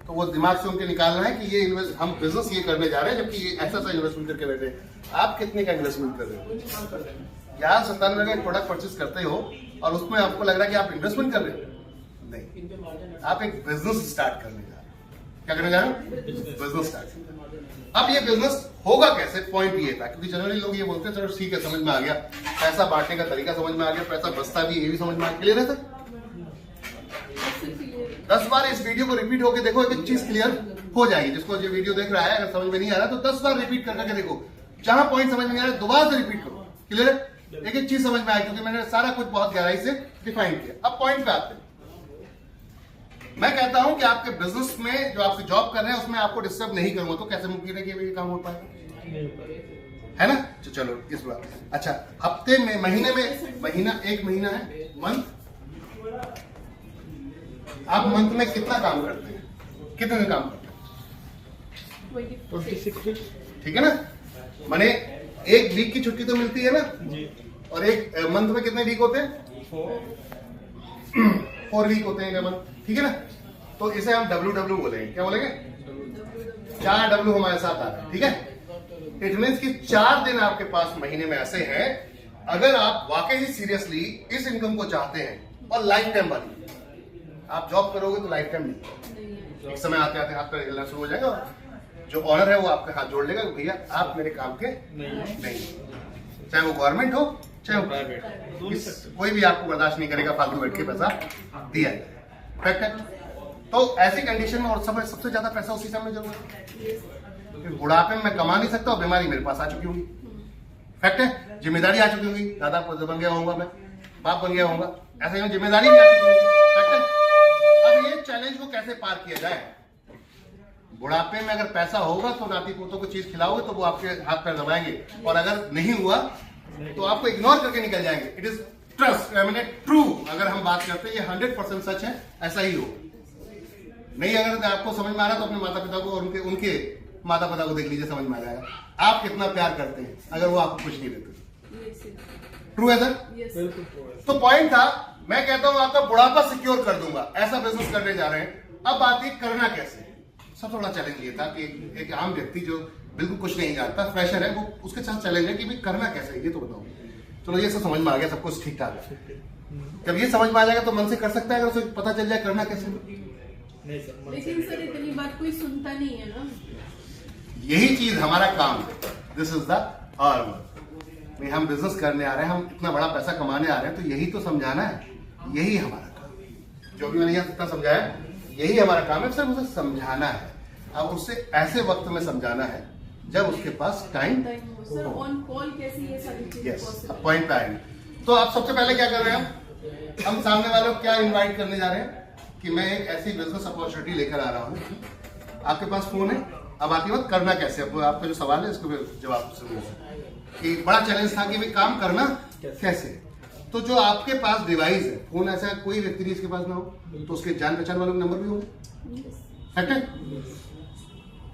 तो वो दिमाग से उनके निकालना है कि ये हम बिजनेस ये करने जा रहे हैं, जबकि ये ऐसा सा इन्वेस्टमेंट करके बैठे हैं। आप कितने का इन्वेस्टमेंट कर रहे हो? यहाँ 97 का एक प्रोडक्ट परचेस करते हो और उसमें आपको लग रहा है कि आप इन्वेस्टमेंट कर रहे हो? नहीं, आप एक बिजनेस स्टार्ट करने जा रहे हो। क्या करने जा रहे हो? Business start. अब ये बिजनेस होगा कैसे? पॉइंट ये था, क्योंकि जनरली लोग ये बोलते हैं चलो ठीक है समझ में आ गया, पैसा बांटने का तरीका समझ में आ गया, पैसा बचता भी ये भी समझ में आ गया। क्लियर है सर? 10 बार इस वीडियो को रिपीट होकर देखो, एक चीज क्लियर हो जाएगी। जिसको ये वीडियो देख रहा है अगर समझ में नहीं आ रहा तो 10 बार रिपीट करके देखो, जहां पॉइंट समझ में नहीं आ रहा दोबारा से रिपीट करो। क्लियर है? एक एक चीज समझ में आएगी, क्योंकि मैंने सारा कुछ बहुत गहराई से डिफाइन किया। अब पॉइंट पे आते हैं। मैं कहता हूं कि आपके बिजनेस में जो आपकी जॉब कर रहे हैं उसमें आपको डिस्टर्ब नहीं करूंगा, तो कैसे मुमकिन है कि ये काम हो पाएगा? है ना? तो चलो इस बार अच्छा, हफ्ते में, महीने में, महीना एक महीना है, मंथ, आप मंथ में कितना काम करते हैं? कितने दिन काम करते हैं? 26। ठीक है ना? माने एक वीक की छुट्टी तो मिलती है ना जी। और एक मंथ में कितने वीक होते हैं? 4 वीक होते हैं मंथ। ठीक है ना? तो इसे हम WW बोलेंगे। क्या बोलेंगे? 4 W हमारे साथ आ रहे हैं। ठीक है? इट मीन्स कि 4 दिन आपके पास महीने में ऐसे हैं, अगर आप वाकई ही सीरियसली इस इनकम को चाहते हैं और लाइफ टाइम वाली, आप जॉब करोगे तो लाइफ टाइम नहीं, एक समय आते आते हाथ पर हिलना शुरू हो जाएगा और जो ऑनर है वो आपके हाथ जोड़ लेगा, भैया आप मेरे काम के नहीं। चाहे वो गवर्नमेंट हो चाहे वो प्राइवेट, कोई भी आपको बर्दाश्त नहीं करेगा फालतू बैठ के पैसा दिया जाए। फैक्ट है। तो ऐसी कंडीशन में और सबसे ज्यादा पैसा उसी समय जरूरत है। बुढ़ापे में मैं कमा नहीं सकता और बीमारी मेरे पास आ चुकी होगी। फैक्ट है। जिम्मेदारी आ चुकी होगी, दादा बन गया होगा, मैं बाप बन गया होगा, ऐसे ही जिम्मेदारी भी आ चुकी होगी। फैक्ट है। अब ये चैलेंज को कैसे पार किया जाए? बुढ़ापे में अगर पैसा होगा तो नाती पोतों को चीज खिलाओगे तो वो आपके हाथ पैर दबाएंगे, और अगर नहीं हुआ तो आपको इग्नोर करके निकल जाएंगे। It is trust, I mean true. अगर हम बात करते हैं ये 100% सच है, ऐसा ही हो। नहीं अगर आपको समझ में आ रहा है तो अपने माता पिता को और उनके माता पिता को देख लीजिए, समझ में आ जाएगा आप कितना प्यार करते हैं अगर वो आपको कुछ नहीं देते। ट्रू है सर? तो पॉइंट था, मैं कहता हूं आपका बुढ़ापा सिक्योर कर दूंगा, ऐसा बिजनेस करने जा रहे हैं। अब बात ये करना कैसे, सबसे बड़ा चैलेंज ये था कि एक आम व्यक्ति जो बिल्कुल कुछ नहीं जानता, फ्रेशर है, वो उसके साथ चैलेंज है कि भाई करना कैसे है, ये तो बताओ। चलो ये सब समझ में आ गया, सब कुछ ठीक ठाक है। जब ये समझ में आ जाएगा तो मन से कर सकता है, अगर उसे पता चल जाए करना कैसे। लेकिन सर इतनी बात कोई सुनता नहीं है ना। यही चीज हमारा काम है, this is the our work. हम बिजनेस करने आ रहे हैं, हम इतना बड़ा पैसा कमाने आ रहे हैं, तो यही तो समझाना है, यही हमारा काम है। जो भी मैंने यहाँ इतना समझाया, यही हमारा काम है, सिर्फ उसे समझाना है। अब उससे ऐसे वक्त में समझाना है जब उसके पास टाइम सर ऑन कॉल कैसे ये सारी चीजें यस, अब पॉइंट पे आएंगे। तो आप सबसे पहले क्या कर रहे हैं, हम सामने वालों को क्या इनवाइट करने जा रहे हैं कि मैं एक ऐसी बिजनेस अपॉर्चुनिटी लेकर आ रहा हूँ, आपके पास फोन है। अब आती बात करना कैसे, अब आपका जो सवाल है इसको जवाब सुनिए कि बड़ा चैलेंज था कि भाई काम करना कैसे। तो जो आपके पास डिवाइस है, फोन ऐसा कोई व्यक्ति नहीं इसके पास ना हो, तो उसके जान पहचान वालों के नंबर भी होंगे,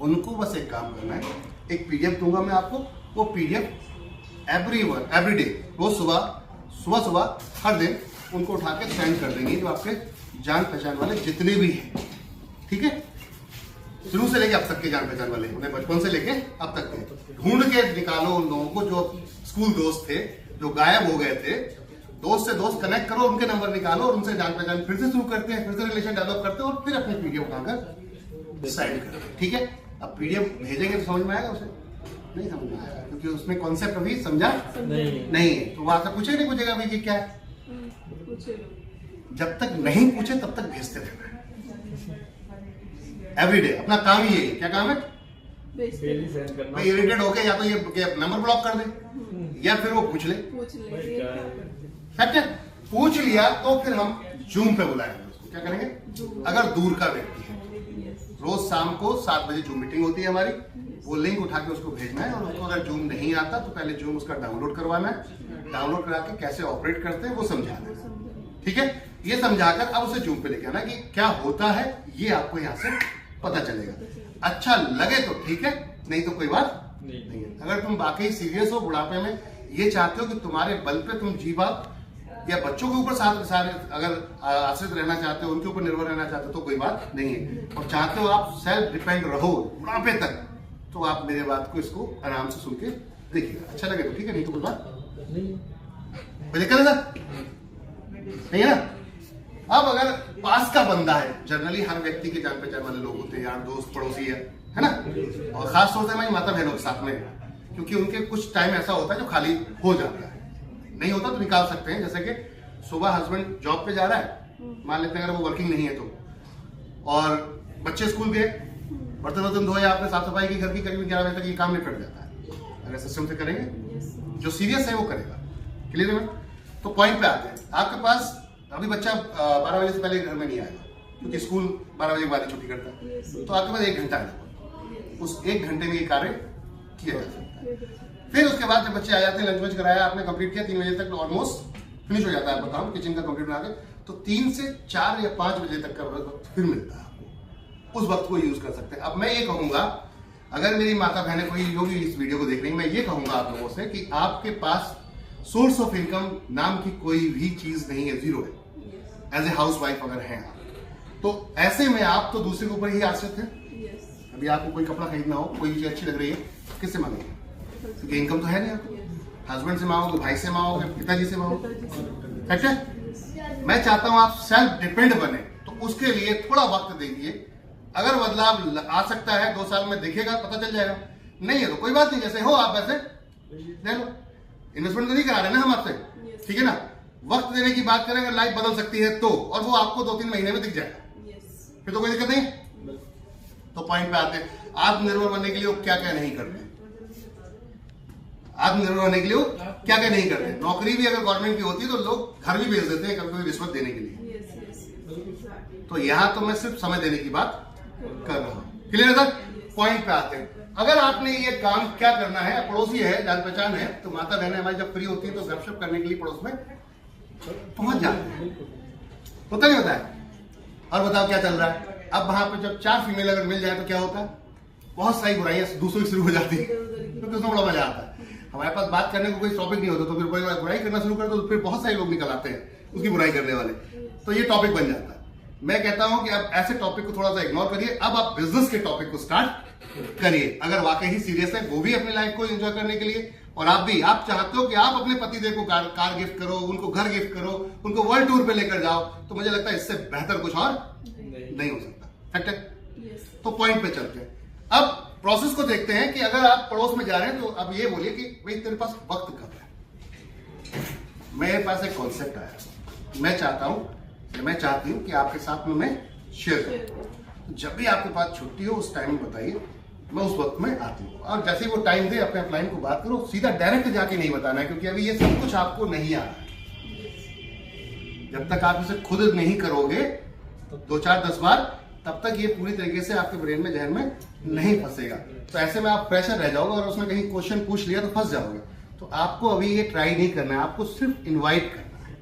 उनको बस एक काम करना है, एक पीडीएफ दूंगा मैं आपको, वो पीडीएफ एवरी डे, रोज सुबह हर दिन उनको उठा के सेंड कर देंगे जो आपके जान पहचान वाले जितने भी हैं, ठीक है। शुरू से लेके अब तक के जान पहचान वाले, उन्हें बचपन से लेके अब तक के ढूंढ के निकालो उन लोगों को जो स्कूल दोस्त थे, जो गायब हो गए थे, दोस्त से दोस्त कनेक्ट करो, उनके नंबर निकालो और उनसे जान पहचान फिर से शुरू करते हैं, फिर से रिलेशन डेवलप करते हैं और फिर अपने पीडीएफ उठाकर डिसाइड करते हैं, ठीक है। अब पीडीएफ भेजेंगे तो समझ में आएगा, उसे नहीं समझ में आएगा क्योंकि उसमें कॉन्सेप्ट अभी समझा नहीं है, तो वहां से पूछेगा भाई ये क्या है। जब तक नहीं पूछे तब तक भेजते रहना है एवरीडे। अपना काम ही है, क्या काम है, भाई इरिटेट होके या तो ये नंबर ब्लॉक कर दे या फिर वो पूछ ले। पूछ लिया तो फिर हम जूम पे बुलाएंगे उसको, क्या करेंगे, अगर दूर का व्यक्ति है, रोज शाम को 7 बजे जूम मीटिंग होती है हमारी, वो लिंक उठा के उसको भेजना है और उसको अगर जूम नहीं आता तो पहले जूम उसका डाउनलोड करवाना है, डाउनलोड करा के कैसे ऑपरेट करते हैं वो समझाना है, ठीक है। ये समझाकर अब उसे जूम पे लेके आना कि क्या होता है, ये आपको यहाँ से पता चलेगा। अच्छा लगे तो ठीक है, नहीं तो कोई बात नहीं है। अगर तुम वाकई सीरियस हो, बुढ़ापे में ये चाहते हो कि तुम्हारे बल पे तुम जीवा या बच्चों के ऊपर सारे अगर आश्रित रहना चाहते हो, उनके ऊपर निर्भर रहना चाहते हो तो कोई बात नहीं है, और चाहते हो आप सेल्फ डिपेंड रहो बुढ़ापे तक, तो आप मेरे बात को इसको आराम से सुन के देखिएगा। अच्छा लगे तो ठीक है, नहीं तो कोई बात नहीं, कोई दिक्कत है सर, नहीं है ना। अब अगर पास का बंदा है, जनरली हर व्यक्ति के जान पहचान वाले लोग होते हैं, यार दोस्त पड़ोसी है ना, और खास तौर से हमारी माता बहनों के साथ में, क्योंकि उनके कुछ टाइम ऐसा होता है जो खाली हो जाता है, नहीं होता तो निकाल सकते हैं। जैसे कि सुबह हस्बैंड जॉब पे जा रहा है, मान लेते हैं अगर वो वर्किंग नहीं है तो, और बच्चे स्कूल गए, बर्तन धोए, आपने साफ सफाई की घर की, करीब 11 बजे तक ये काम निपट जाता है। अगर सिस्टम से करेंगे, जो सीरियस है वो करेगा, क्लियर है। तो पॉइंट पे आते हैं, आपके पास अभी बच्चा 12 बजे से पहले घर में नहीं आएगा क्योंकि स्कूल 12 बजे के बाद छुट्टी करता है, तो आपके पास 1 घंटा है, उस 1 घंटे में ये कार्य किया जा सकता है। फिर उसके बाद जब बच्चे आ जाते हैं, लंच वंच कराया आपने, कंप्लीट किया, 3 बजे तक ऑलमोस्ट फिनिश हो जाता है आपका काम, किचन का कंप्लीट बना के, तो 3 से 4 या 5 बजे तक का वक्त फिर मिलता है आपको, उस वक्त को यूज कर सकते हैं। अब मैं ये कहूंगा, अगर मेरी माता बहनें कोई जो भी इस वीडियो को देख रही है, मैं ये कहूंगा आप लोगों से कि आपके पास सोर्स ऑफ इनकम नाम की कोई भी चीज नहीं है, जीरो है। एज ए हाउस वाइफ अगर हैं आप, तो ऐसे में आप तो दूसरे के ऊपर ही आश्रित हैं। अभी आपको कोई कपड़ा खरीदना हो, कोई चीज अच्छी लग रही है, किससे मांगेंगे, क्योंकि इनकम तो है नहीं आपको। हस्बैंड से मांगोगे, भाई से मांगोगे, पिताजी से मांगोगे, ठीक है। मैं चाहता हूं आप सेल्फ डिपेंड बने, तो उसके लिए थोड़ा वक्त दीजिए। अगर बदलाव आ सकता है 2 साल में, देखेगा, पता चल जाएगा, नहीं है तो कोई बात नहीं, जैसे हो आप वैसे ले लो। इन्वेस्टमेंट तो नहीं करा रहे ना हम आपसे, ठीक है ना। वक्त देने की बात करें, अगर लाइफ बदल सकती है तो, और वो आपको 2-3 महीने में दिख जाएगा, फिर तो कोई दिक्कत नहीं। तो पॉइंट पे आते हैं, आत्मनिर्भर बनने के लिए क्या क्या नहीं करते, आत्मनिर्भर होने के लिए क्या क्या नहीं करते। नौकरी भी अगर गवर्नमेंट की होती है तो लोग घर भी भेज देते हैं कभी कभी रिश्वत देने के लिए। तो यहां तो मैं सिर्फ समय देने की बात कर रहा हूं, क्लियर है सर। पॉइंट पे आते हैं, अगर आपने ये काम क्या करना है, पड़ोसी है, जान पहचान है, तो माता बहनें हमारी जब फ्री होती है तो गपशप करने के लिए पड़ोस में पहुंच जाते हैं, होता नहीं होता है। और बताओ क्या चल रहा है, अब वहां पे जब 4 फीमेल अगर मिल जाए तो क्या होता है, बहुत सारी बुराइयां दूसरों की शुरू हो जाती है, क्योंकि उसमें बड़ा मजा आता है। हमारे पास बात करने को कोई टॉपिक नहीं होता, तो फिर कोई बुराई करना शुरू कर तो फिर बहुत सारे लोग निकल आते हैं उसकी बुराई करने वाले, तो ये टॉपिक बन जाता है। मैं कहता हूं कि आप ऐसे टॉपिक को थोड़ा सा इग्नोर करिए, अब आप बिजनेस के टॉपिक को स्टार्ट करिए। अगर वाकई ही सीरियस है, वो भी अपनी लाइफ को एंजॉय करने के लिए, और आप भी, आप चाहते हो कि आप अपने पतिदेव को कार गिफ्ट करो, उनको घर गिफ्ट करो, उनको वर्ल्ड टूर पे लेकर जाओ, तो मुझे लगता है इससे बेहतर कुछ और नहीं हो सकता। फैक्ट है। तो पॉइंट पे चलते हैं, अब प्रोसेस को देखते हैं कि अगर आप पड़ोस में जा रहे हैं तो अब ये बोलिए कि भाई तेरे पास वक्त कब है। मेरे पास एक कॉन्सेप्ट आया, मैं चाहती हूं कि आपके साथ में मैं शेयर करूं। जब भी आपके पास छुट्टी हो उस टाइम बताइए, मैं उस वक्त में आती हूँ। और जैसे ही वो टाइम दे अपने क्लाइंट को बात करो, सीधा डायरेक्ट जाके नहीं बताना है, क्योंकि अभी ये सब कुछ आपको नहीं आ रहा है। जब तक आप इसे खुद नहीं करोगे 2, 4, 10 बार, तब तक ये पूरी तरीके से आपके ब्रेन में, जहन में नहीं फंसेगा। तो ऐसे में आप प्रेशर रह जाओगे और उसमें कहीं क्वेश्चन पूछ लिया तो फंस जाओगे। तो आपको अभी ये ट्राई नहीं करना है, आपको सिर्फ इन्वाइट करना है,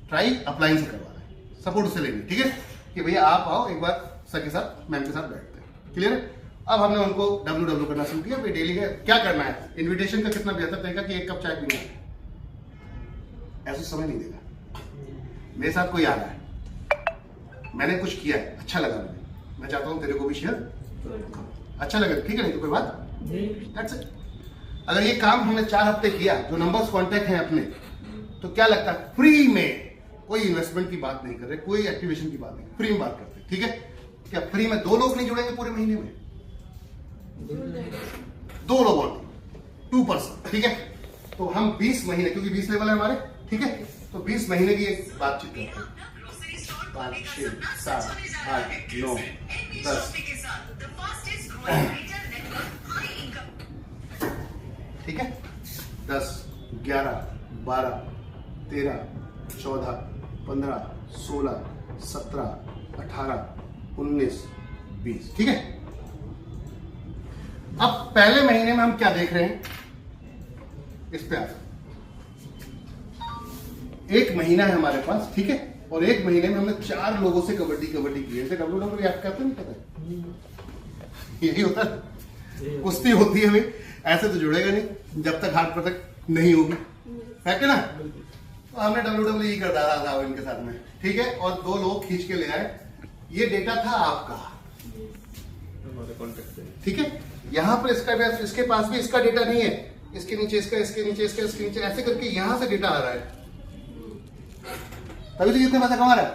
ट्राई अपलाइन से करवाना है, सपोर्ट से लेंगे, ठीक है, कि भैया आप आओ एक बार सर के साथ, मैम के साथ बैठते हैं। क्लियर है। अब हमने उनको WW करना शुरू किया, भाई डेली क्या करना है, इन्विटेशन का कितना बेहतर तरीका कि 1 कप चाय पीना है, ऐसा समय नहीं देगा। मेरे साथ कोई आ रहा है, मैंने कुछ किया है, अच्छा लगा मुझे, मैं चाहता हूं तेरे को भी शेयर, अच्छा लगा, ठीक है, नहीं तो कोई बात। That's it। अगर ये काम हमने 4 हफ्ते किया, जो नंबर्स कांटेक्ट हैं अपने, तो क्या लगता है, फ्री में, कोई इन्वेस्टमेंट की बात नहीं कर रहे, कोई एक्टिवेशन की बात नहीं, फ्री में बात करते हैं, ठीक है। क्या फ्री में 2 लोग नहीं जुड़ेंगे पूरे महीने में? 2 लोग और 2%, ठीक है। तो हम 20 महीने, क्योंकि 20 लेवल है हमारे, ठीक है, तो 20 महीने की एक बातचीत करते हैं। 5, 6, 7, 8, 9, 10, ठीक है, 10, 11, 12, 13, 14, 15, 16, 17, 18, 19, 20, ठीक है। अब पहले महीने में हम क्या देख रहे हैं, इस पे आते, 1 महीना है हमारे पास, ठीक है, और 1 महीने में हमने 4 लोगों से कबड्डी की है। WW याद करते नहीं, पता है यही होता है, कुश्ती होती है भाई, ऐसे तो जुड़ेगा नहीं जब तक हार्ट प्रोटेक्ट नहीं होगी, फैक्ट है ना। तो हमने WWE कर डाला था इनके साथ में, ठीक है, और 2 लोग खींच के ले आए। ये डेटा था आपका, ठीक है। यहां पर इसके पास भी इसका डेटा नहीं है, इसके नीचे इसका, इसके नीचे इसका, इसके नीचे, ऐसे करके यहां से डेटा आ रहा है, तभी तो जितने पैसा कमा रहा है।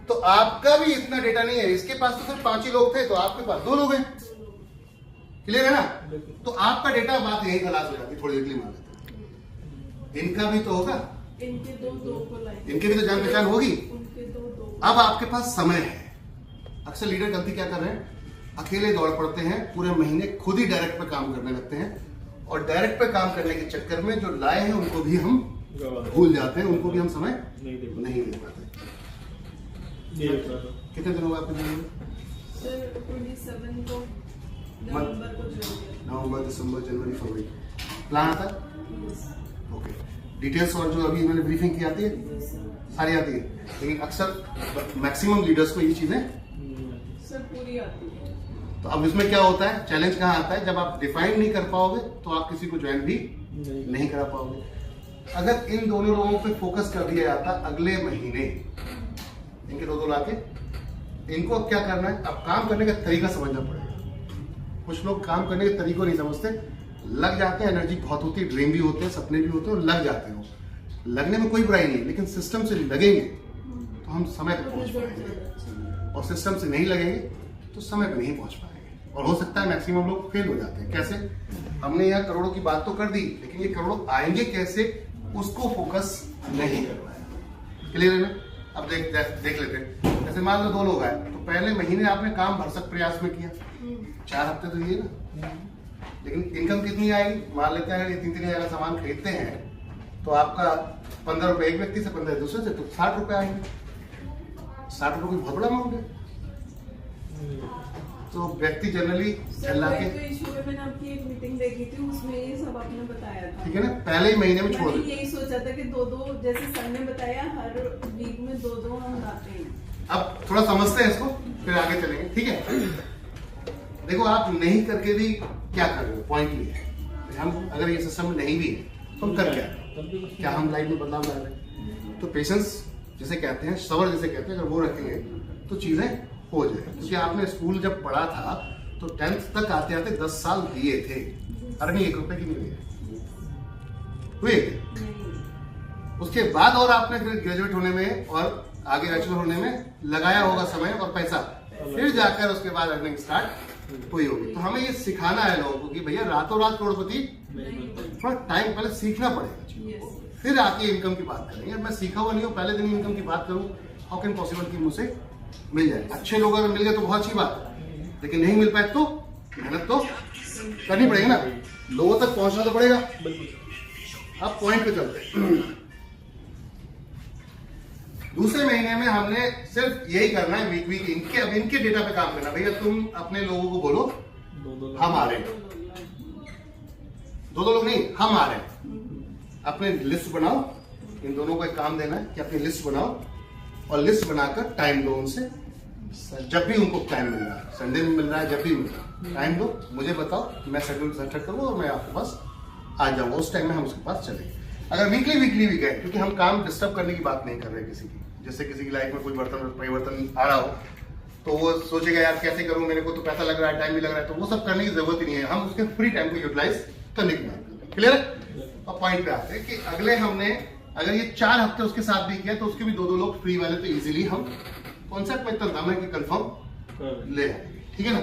तो आपका भी इतना डेटा नहीं है, इसके पास तो सिर्फ 5 ही लोग थे, तो आपके पास 2 लोग हैं। क्लियर है ना। तो आपका डेटा, बात यही खलास हो जाती, थोड़ी देर के लिए मान लेते हैं। इनका भी तो होगा, इनके इनके भी तो जान पहचान होगी। अब आपके पास समय है। अक्सर लीडर गलती क्या कर रहे हैं, अकेले दौड़ पड़ते हैं, पूरे महीने खुद ही डायरेक्ट पे काम करने लगते हैं, और डायरेक्ट पे काम करने के चक्कर में जो लाए हैं उनको भी हम भूल जाते हैं, उनको भी हम समय नहीं दे पाते। कितने दिन हुआ आपके दिन में? सर 27 को नवंबर को ज्वाइन किया। नवंबर, दिसंबर, जनवरी, फरवरी प्लान आता है, ओके। डिटेल्स और जो अभी इन्होंने ब्रीफिंग की आती है, सारी आती है, लेकिन अक्सर मैक्सिमम लीडर्स को ये चीजें सर पूरी आती है। तो अब इसमें क्या होता है, चैलेंज कहाँ आता है, जब आप डिफाइन नहीं कर पाओगे तो आप किसी को ज्वाइन भी नहीं करा पाओगे। अगर इन दोनों लोगों पे फोकस कर दिया जाता, अगले महीने इनके 2 लाके, इनको अब क्या करना है, अब काम करने का तरीका समझना पड़ेगा। कुछ लोग काम करने के तरीकों नहीं समझते, लग जाते हैं, एनर्जी बहुत होती है, ड्रीम भी होते हैं, सपने भी होते हैं, और लग जाते हो। लगने में कोई बुराई नहीं, लेकिन सिस्टम से लगेंगे तो हम समय पर पहुंच पाएंगे, और सिस्टम से नहीं लगेंगे तो समय पर नहीं पहुंच पाएंगे। और हो सकता है मैक्सिमम लोग फेल हो जाते हैं। कैसे? हमने यहाँ करोड़ों की बात तो कर दी, लेकिन ये करोड़ों आएंगे कैसे, उसको फोकस नहीं करवाया। क्लियर है ना। अब देख लेते हैं, जैसे मान लो 2 लोग आए, तो पहले महीने आपने काम भरसक प्रयास में किया, 4 हफ्ते तो ये ना, लेकिन इनकम कितनी आएगी, मान लेते हैं 3-3 हजार का सामान खरीदते हैं, तो आपका 15 रुपए एक व्यक्ति से, 15 दूसरे से, तो 60 रुपए आएंगे। 60 रुपए कोई बहुत बड़ा अमाउंट है। तो व्यक्ति जनरली चला के, इशू में मैंने आपकी एक मीटिंग देखी थी, उसमें ये सब आपने बताया था, ठीक है ना, पहले ही महीने में छोड़ दो। यही सोचा था कि 2-2, जैसे सर ने बताया, हर वीक में 2-2 हम लाते हैं। अब थोड़ा समझते हैं इसको। फिर आगे चलेंगे, ठीक है। देखो आप नहीं करके भी क्या कर रहे हो, पॉइंट ये है हम अगर ये सिस्टम नहीं भी है तो हम कर क्या हम लाइफ में बदलाव ला रहे हैं। तो पेशेंस जिसे कहते हैं, सबर जिसे कहते हैं, अगर वो रखेंगे तो चीजें हो जाए। क्योंकि आपने स्कूल जब पढ़ा था तो 10th तक आते आते 10 साल दिए थे, अर्निंग 1 रुपए की नहीं हुए। उसके बाद और आपने ग्रेजुएट होने में और आगे बैचलर होने में लगाया होगा समय और पैसा, फिर जाकर उसके बाद अर्निंग स्टार्ट हुई होगी। तो हमें ये सिखाना है लोगों को कि भैया रातों रात करोड़पति, थोड़ा टाइम पहले सीखना पड़ेगा, फिर आके इनकम की बात करेंगे। मैं सीखा हुआ नहीं हूँ, पहले दिन ही इनकम की बात करूँ, हाउ कैन पॉसिबल कि मुझसे मिल जाए। अच्छे लोग अगर मिल गए तो बहुत अच्छी बात है, लेकिन नहीं मिल पाए तो मेहनत तो करनी पड़ेगी ना, लोगों तक पहुंचना तो पड़ेगा। अब पॉइंट पे चलते हैं। दूसरे महीने में हमने सिर्फ यही करना है, वीक इनके डेटा पे काम करना। भैया तुम अपने लोगों को बोलो हम आ रहे हैं, दो लोग नहीं, हम आ रहे हैं। अपने लिस्ट बनाओ, इन दोनों को एक काम देना है कि अपनी लिस्ट बनाओ और लिस्ट बनाकर टाइम दो उनसे। जब भी उनको टाइम मिल रहा है, संडे में मिल रहा है, जब भी मिल रहा है टाइम दो, मुझे बताओ, मैं शेड्यूल सेट करूँ और मैं आपके पास आ जाऊंगा। उस टाइम में हम उसके पास चलेंगे। अगर वीकली भी गए, क्योंकि हम काम डिस्टर्ब करने की बात नहीं कर रहे किसी की, जैसे किसी की लाइफ में कोई परिवर्तन आ रहा हो तो वो सोचेगा यार कैसे करूं, मेरे को तो पैसा लग रहा है, टाइम भी लग रहा है, तो वो सब करने की जरूरत ही नहीं है। हम उसके फ्री टाइम को यूटिलाइज करने की बात करते हैं। क्लियर है? अब पॉइंट पे आते हैं कि अगले हमने अगर ये 4 हफ्ते उसके साथ भी किया तो उसके भी 2 लोग फ्री वाले तो इजीली हम कॉन्सेप्ट में इतना दाम है कि कंफर्म ले आएंगे, ठीक है ना।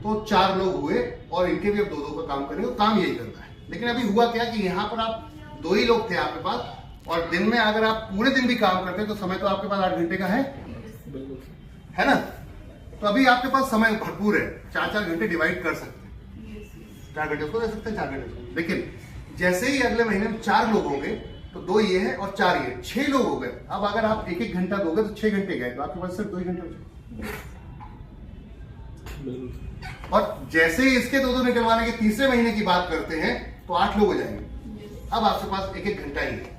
तो 4 लोग हुए और इनके भी अब 2 का काम करेंगे, काम यही करना है। लेकिन अभी हुआ क्या कि यहाँ पर आप 2 ही लोग थे आपके पास, और दिन में अगर आप पूरे दिन भी काम करते हैं तो समय तो आपके पास 8 घंटे का है ना। तो अभी आपके पास समय भरपूर है, 4-4 घंटे डिवाइड कर सकते हैं, 4 घंटे उसको दे सकते हैं, 4 घंटे। लेकिन जैसे ही अगले महीने में 4 लोग होंगे तो 2 ये है और 4 ये, 6 लोग हो गए। अब अगर आप 1-1 घंटा दोगे तो 6 घंटे गए, तो आपके पास सिर्फ 2 ही घंटे बचे। और जैसे ही इसके 2 निकलवाने के तीसरे महीने की बात करते हैं तो 8 लोग हो जाएंगे। अब आपके पास 1-1 घंटा ही है।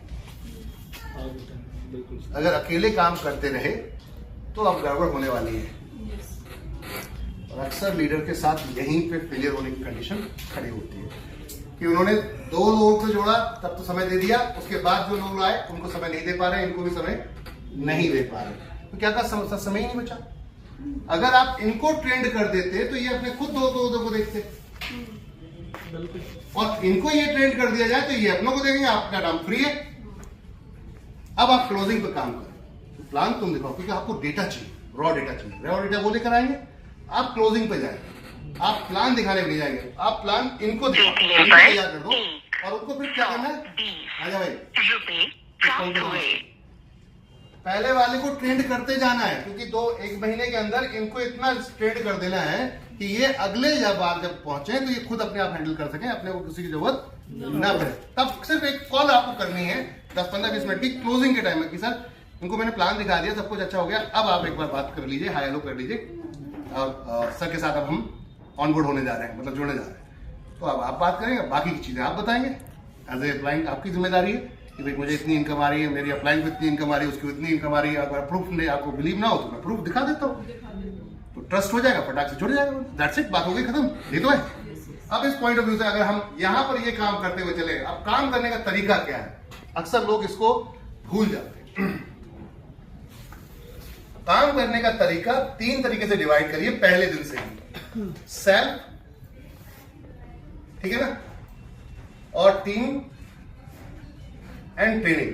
अगर अकेले काम करते रहे तो अब गड़बड़ होने वाली है, और अक्सर लीडर के साथ यहीं पे फेलियर होने की कंडीशन खड़ी होती है कि उन्होंने 2 लोगों को जोड़ा, तब तो समय दे दिया, उसके बाद जो लोग आए उनको समय नहीं दे पा रहे, इनको भी समय नहीं दे पा रहे, तो क्या का समय ही नहीं बचा। अगर आप इनको ट्रेंड कर देते तो ये अपने खुद 2 को देखते, और इनको ये ट्रेंड कर दिया जाए तो ये अपनों को देखेंगे, आपका नाम फ्री है। अब आप क्लोजिंग पे काम करें, प्लान तुम दिखाओ, क्योंकि आपको डेटा चाहिए, रॉ डेटा चाहिए। रॉ डेटा वो लेकर आएंगे, आप क्लोजिंग पे जाएंगे, आप प्लान दिखाने के लिए जाएंगे, आप प्लान इनको तैयार कर दो और उनको फिर क्या करना है, आजा भाई पहले वाले को ट्रेंड करते जाना है, क्योंकि 1 महीने के अंदर इनको इतना ट्रेंड कर देना है कि ये अगले बार जब पहुंचे तो ये खुद अपने आप हैंडल कर सके, अपने को किसी की जरूरत ना पड़े। तब सिर्फ एक कॉल आपको करनी है 10-15-20 मिनट की क्लोजिंग के टाइम में कि सर इनको मैंने प्लान दिखा दिया, सब कुछ अच्छा हो गया, अब आप एक बार बात कर लीजिए, हाई हेलो कर लीजिए, और सर के साथ अब हम ऑनबोर्ड होने जा रहे हैं, मतलब जुड़ने जा रहे हैं। तो अब आप बात करेंगे, बाकी की चीजें आप बताएंगे। एज ए क्लाइंट आपकी जिम्मेदारी है कि भाई मुझे इतनी इनकम आ रही है, मेरी अपलाइन को इतनी इनकम आ रही है, उसकी इतनी इनकम आ रही है। अगर प्रूफ नहीं, आपको बिलीव ना हो तो मैं प्रूफ दिखा देता हूँ, तो ट्रस्ट हो जाएगा, फटाक से जुड़ जाएगा, दैट्स इट, बात हो गई खत्म। ये तो है। अब इस पॉइंट ऑफ व्यू से अगर हम यहाँ पर ये काम करते हुए चले, अब काम करने का तरीका क्या है, अक्सर लोग इसको भूल जाते हैं। काम करने का तरीका 3 तरीके से डिवाइड करिए पहले दिन से ही, सेल्फ, ठीक है ना, और टीम एंड ट्रेनिंग,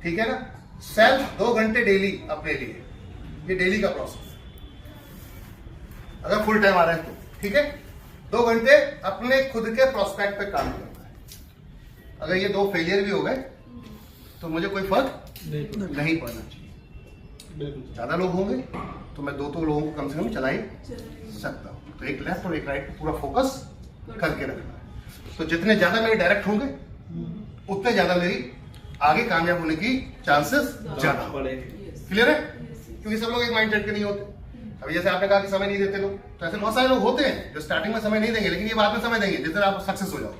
ठीक है ना। सेल्फ 2 घंटे डेली अपने लिए, ये डेली का प्रोसेस, अगर फुल टाइम आ रहा है तो ठीक है। 2 घंटे अपने खुद के प्रोस्पेक्ट पे काम करना है। अगर ये 2 फेलियर भी हो गए तो मुझे कोई फर्क नहीं पड़ना चाहिए। ज्यादा लोग होंगे तो मैं 2 लोगों को कम से कम चला ही सकता हूं, तो एक लेफ्ट और एक राइट पूरा फोकस करके रखना है। तो जितने ज्यादा मेरे डायरेक्ट होंगे उतने ज्यादा मेरी आगे कामयाब होने की चांसेस ज्यादा। क्लियर है? क्योंकि सब लोग एक माइंड सेट के नहीं होते। अभी जैसे आपने कहा कि समय नहीं देते लोग, तो ऐसे बहुत सारे लोग होते हैं जो स्टार्टिंग में समय नहीं देंगे, लेकिन ये बाद में समय देंगे जिस दिन आप सक्सेस हो जाओ।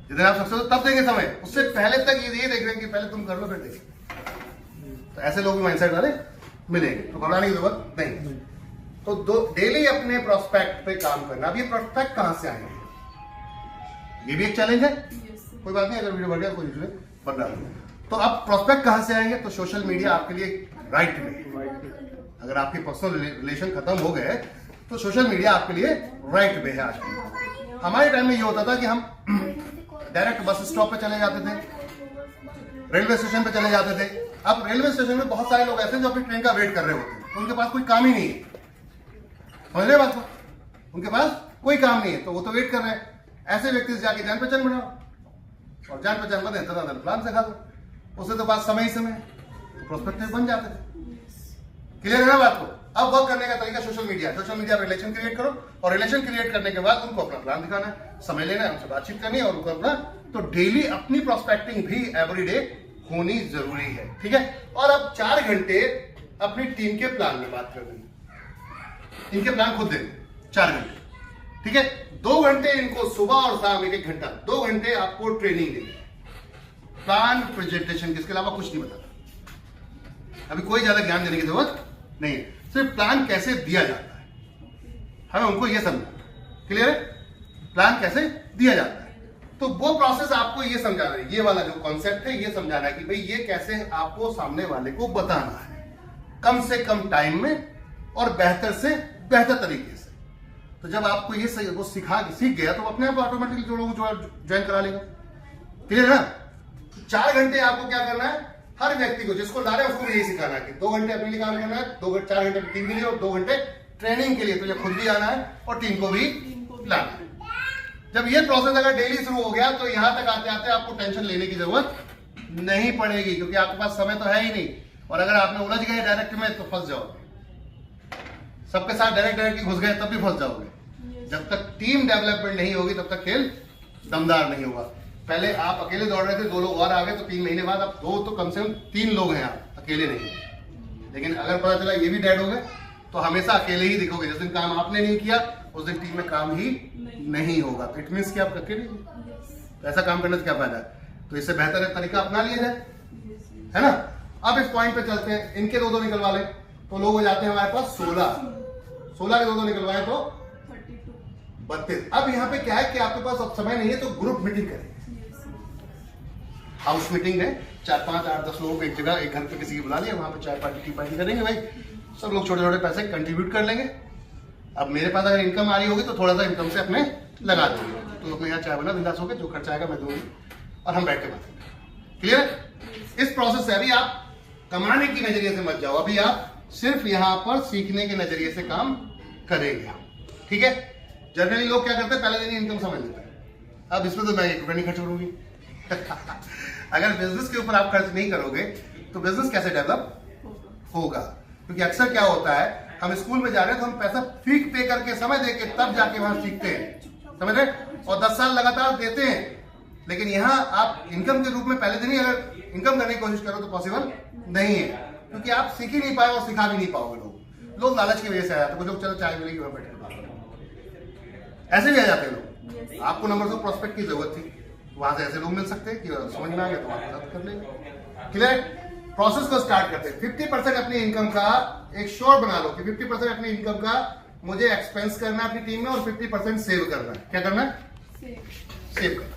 जिस दिन आप सक्सेस हो तब देंगे समय, उससे पहले तक ये देख रहे हैं कि पहले तुम कर लो फिर देखें। तो ऐसे लोग भी माइंडसेट वाले मिलेंगे, तो घबराने की जरूरत नहीं। तो डेली अपने प्रोस्पेक्ट पे काम करना। अब ये प्रोस्पेक्ट कहां से आएंगे, ये भी एक चैलेंज है। कोई बात नहीं, अगर वीडियो बढ़ गया कोई इशू नहीं, बन रहा है। तो अब प्रोस्पेक्ट कहां से आएंगे, तो सोशल मीडिया आपके लिए राइट वे। अगर आपके पर्सनल रिलेशन खत्म हो गए तो सोशल मीडिया आपके लिए राइट वे है। आज हमारे टाइम में ये होता था कि हम डायरेक्ट बस स्टॉप पे चले जाते थे, रेलवे स्टेशन पे चले जाते थे। अब रेलवे स्टेशन में बहुत सारे लोग ऐसे जो अपनी ट्रेन का वेट कर रहे होते हैं, तो उनके पास कोई काम ही नहीं है। समझ रहे बात को, उनके पास कोई काम नहीं है, तो वो तो वेट कर रहे हैं। ऐसे व्यक्ति से जाके जान पहचान बनाओ, और जान पहचान बने तो प्लान सिखा दो, उससे तो बात समय ही समय, तो प्रोस्पेक्टिव बन जाते थे। क्लियर है ना बात को। अब वर्क करने का तरीका सोशल मीडिया। सोशल मीडिया पर रिलेशन क्रिएट करो, और रिलेशन क्रिएट करने के बाद उनको अपना प्लान दिखाना है, समय लेना है, उनसे बातचीत करनी है, और उनको अपना तो डेली अपनी प्रोस्पेक्टिंग भी एवरीडे होनी जरूरी है। ठीक है। और अब 4 घंटे अपनी टीम के प्लान में बात करनी है, इनके प्लान खुद देंगे 4 घंटे। ठीक है। 2 घंटे इनको सुबह और शाम 1-1 घंटा, 2 घंटे आपको ट्रेनिंग देंगे, प्लान प्रेजेंटेशन, इसके अलावा कुछ नहीं बताता। अभी कोई ज्यादा ज्ञान देने की जरूरत नहीं है, सिर्फ प्लान कैसे दिया जाता है, हमें उनको यह समझना। क्लियर है, प्लान कैसे दिया जाता है। तो वो प्रोसेस आपको ये समझाना है, ये वाला जो कॉन्सेप्ट है ये समझाना है कि भाई ये कैसे आपको सामने वाले को बताना है, कम से कम टाइम में और बेहतर से बेहतर तरीके से। तो जब आपको ये वो सीख गया तो अपने आप ऑटोमेटिकली जो लोग ज्वाइन करा लेगा। क्लियर है ना। 4 घंटे आपको क्या करना है, हर व्यक्ति को जिसको ला रहे हैं उसको यही सिखाना है कि 2 घंटे अपने लिए काम करना है, 4 घंटे टीम के लिए और 2 घंटे ट्रेनिंग के लिए। तो ये खुद भी आना है और टीम को भी लाना है। जब ये प्रोसेस अगर डेली शुरू हो गया तो यहां तक आते आते आपको टेंशन लेने की जरूरत नहीं पड़ेगी, क्योंकि आपके पास समय तो है ही नहीं। और अगर आपने उलझ गए डायरेक्ट में तो फंस जाओगे, सबके साथ डायरेक्ट घुस गए तब भी फंस जाओगे। जब तक टीम डेवलपमेंट नहीं होगी तब तक खेल दमदार नहीं होगा। पहले आप अकेले दौड़ रहे थे, 2 लोग और आ गए, तो 3 महीने बाद अब 2 तो कम से कम 3 लोग हैं, आप अकेले नहीं। लेकिन अगर पता चला ये भी डेड हो गए तो हमेशा अकेले ही दिखोगे। जिस दिन काम आपने नहीं किया उस दिन टीम में काम ही नहीं होगा। तो इट मीन्स कि आप अकेले, तो ऐसा काम करने से क्या फायदा है। तो इससे बेहतर तरीका अपना लिया जाए, है ना। अब इस पॉइंट पे चलते हैं, इनके 2-2 निकलवा लें तो लोग हो जाते हैं हमारे पास 16 के 2-2 निकलवाए तो 32। अब यहाँ पे क्या है कि आपके पास अब समय नहीं है, तो ग्रुप मीटिंग करें, हाउस मीटिंग है, 4, 5, 8, 10 लोगों को एक जगह, एक घर पे किसी की बुला लिया, वहां पे चाय पार्टी टी पार्टी करेंगे। भाई सब लोग छोटे छोटे पैसे कंट्रीब्यूट कर लेंगे। अब मेरे पास अगर इनकम आ रही होगी तो थोड़ा सा इनकम से अपने लगा देंगे, तो अपने यहाँ चाय बना बिंदास होकर, जो खर्चा आएगा मैं दूंगी और हम बैठ के बात करेंगे। क्लियर। इस प्रोसेस से अभी आप कमाने की नजरिए से मत जाओ, अभी आप सिर्फ यहाँ पर सीखने के नजरिए से काम करेंगे। ठीक है। जनरली लोग क्या करते हैं, पहले दिन ही इनकम समझ लेते हैं, अब इसमें तो मैं 1 रुपया नहीं खर्च करूंगी। अगर बिजनेस के ऊपर आप खर्च नहीं करोगे तो बिजनेस कैसे डेवलप होगा। क्योंकि अक्सर क्या होता है, हम स्कूल में जा रहे हैं तो हम पैसा फी पे करके समय देके तब जाके वहां सीखते हैं, समझ रहे, और 10 साल लगातार देते हैं। लेकिन यहाँ आप इनकम के रूप में पहले दिन ही अगर इनकम करने की कोशिश करो तो पॉसिबल नहीं है, क्योंकि आप सीख ही नहीं पाए और सिखा भी नहीं पाओगे। लोग लालच की वजह से आ जाते हैं, कुछ लोग चलो चाय मिलेगी वहां बैठ के, ऐसे भी आ जाते हैं लोग। आपको नंबर ऑफ प्रोस्पेक्ट की जरूरत थी, वहां से ऐसे लोग मिल सकते हैं कि समझ में आ गया तो आप मदद कर लेंगे। क्लियर। प्रोसेस को स्टार्ट करते हैं। 50% अपनी इनकम का एक श्योर बना लो कि 50% अपनी इनकम का मुझे एक्सपेंस करना है अपनी टीम में, और 50% सेव करना है। क्या करना है, सेव करना।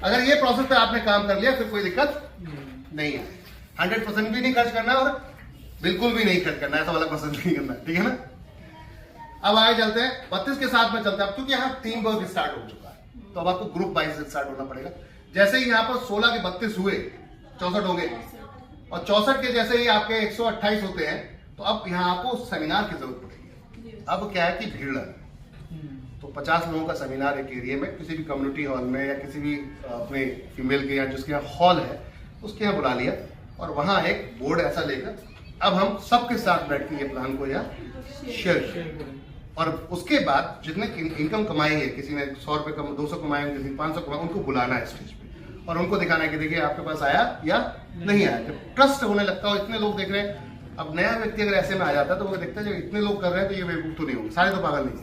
अगर ये प्रोसेस पे आपने काम कर लिया फिर कोई दिक्कत नहीं है। 100% भी नहीं खर्च करना और बिल्कुल भी नहीं खर्च करना, ऐसा वाला प्रोसेस नहीं करना। ठीक है ना। अब आगे चलते हैं 32 के साथ में चलते हैं। अब क्योंकि यहाँ टीम वर्क स्टार्ट हो चुका है तो अब आपको ग्रुप वाइज स्टार्ट होना पड़ेगा। जैसे ही यहाँ पर 16 के 32 हुए, 64 हो गए, और 64 के जैसे ही आपके 128 होते हैं तो अब यहाँ आपको सेमिनार की जरूरत पड़ेगी। अब क्या है कि भीड़ लगे, तो 50 लोगों का सेमिनार एक एरिया में किसी भी कम्युनिटी हॉल में या किसी भी अपने फीमेल के या जिसके यहाँ हॉल है उसके यहाँ बुला लिया, और वहां एक बोर्ड ऐसा लेकर अब हम सबके साथ बैठ के ये प्लान को यहाँ शेयर करें। और उसके बाद जितने इनकम कमाई है, किसी ने 100 रुपए कम 200 कमाए, किसी ने 500 कमाए, उनको बुलाना है स्टेज पे और उनको दिखाना है कि देखिए आपके पास आया या नहीं आया। जब ट्रस्ट होने लगता है, इतने लोग देख रहे हैं, अब नया व्यक्ति अगर ऐसे में आ जाता है तो वो देखता है जब इतने लोग कर रहे हैं तो ये बेवकूफ तो नहीं होंगे, सारे तो पागल नहीं,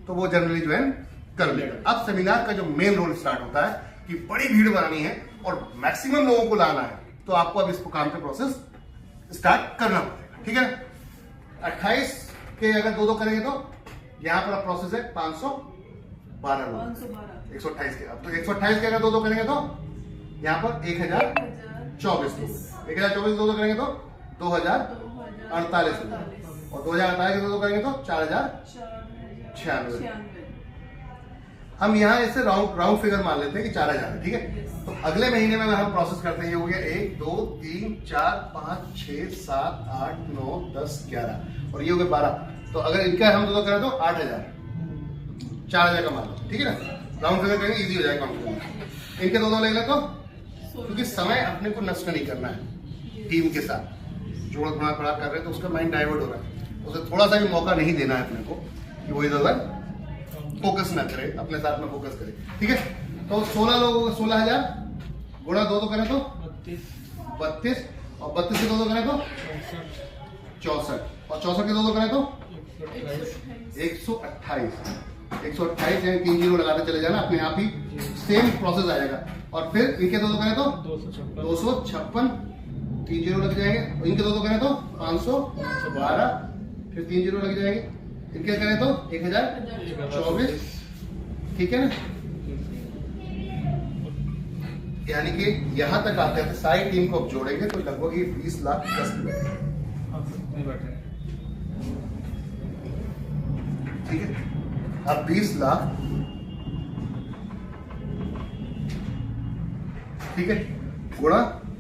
तो वो जनरली ज्वाइन कर लेगा। अब सेमिनार का जो मेन रोल स्टार्ट होता है कि बड़ी भीड़ बनानी है और मैक्सिमम लोगों को लाना है, तो आपको अब इस काम पे प्रोसेस स्टार्ट करना पड़ेगा। ठीक है ना। 28 के अगर दो करेंगे तो यहां पर प्रोसेस है 512 लोग 512 128 के। अब तो 128 के अगर दो करेंगे तो यहाँ पर 1024 लोग 1024 दो करेंगे तो 2048 लोग और 2048 के दो करेंगे तो 4096। हम यहाँ इसे राउंड फिगर मान लेते हैं कि 4000 है, ठीक है। तो अगले महीने में हम प्रोसेस करते हैं, ये हो गया 1 2 3 4 5 6 7 8 9 10 11 और ये हो गया 12। तो अगर इनका हम दो करें तो 8000 4000 का मान लो, ठीक है ना। राउंड फिगर करेंगे इजी हो जाएगा काउंट करना। इनके दो ले लें तो क्योंकि समय अपने को नष्ट नहीं करना है टीम के साथ, जोड़ थोड़ा खड़ा कर रहे हैं तो उसका माइंड डाइवर्ट हो रहा है, उसे थोड़ा सा भी मौका नहीं देना है अपने को कि वो इधर फोकस ना करे, अपने साथ में फोकस करे, ठीक है। तो 16 लोगों को 16000 गुणा दो करें तो 32 और 32 के दो करें तो 64 और 64 के दो करें तो 128 यानी 3 जीरो लगाते चले जाना, अपने आप ही सेम प्रोसेस आएगा। और फिर इनके दो करें तो 256 3 जीरो लग जाएंगे, इनके दो करें तो 512 फिर 3 जीरो लग जाएंगे, इनके करें तो 1024, ठीक है ना। यानी कि यहां तक आते हैं सारी टीम को अब जोड़ेंगे तो लगभग ये 20 लाख बैठे, ठीक है। अब 20 लाख, ठीक है, गुणा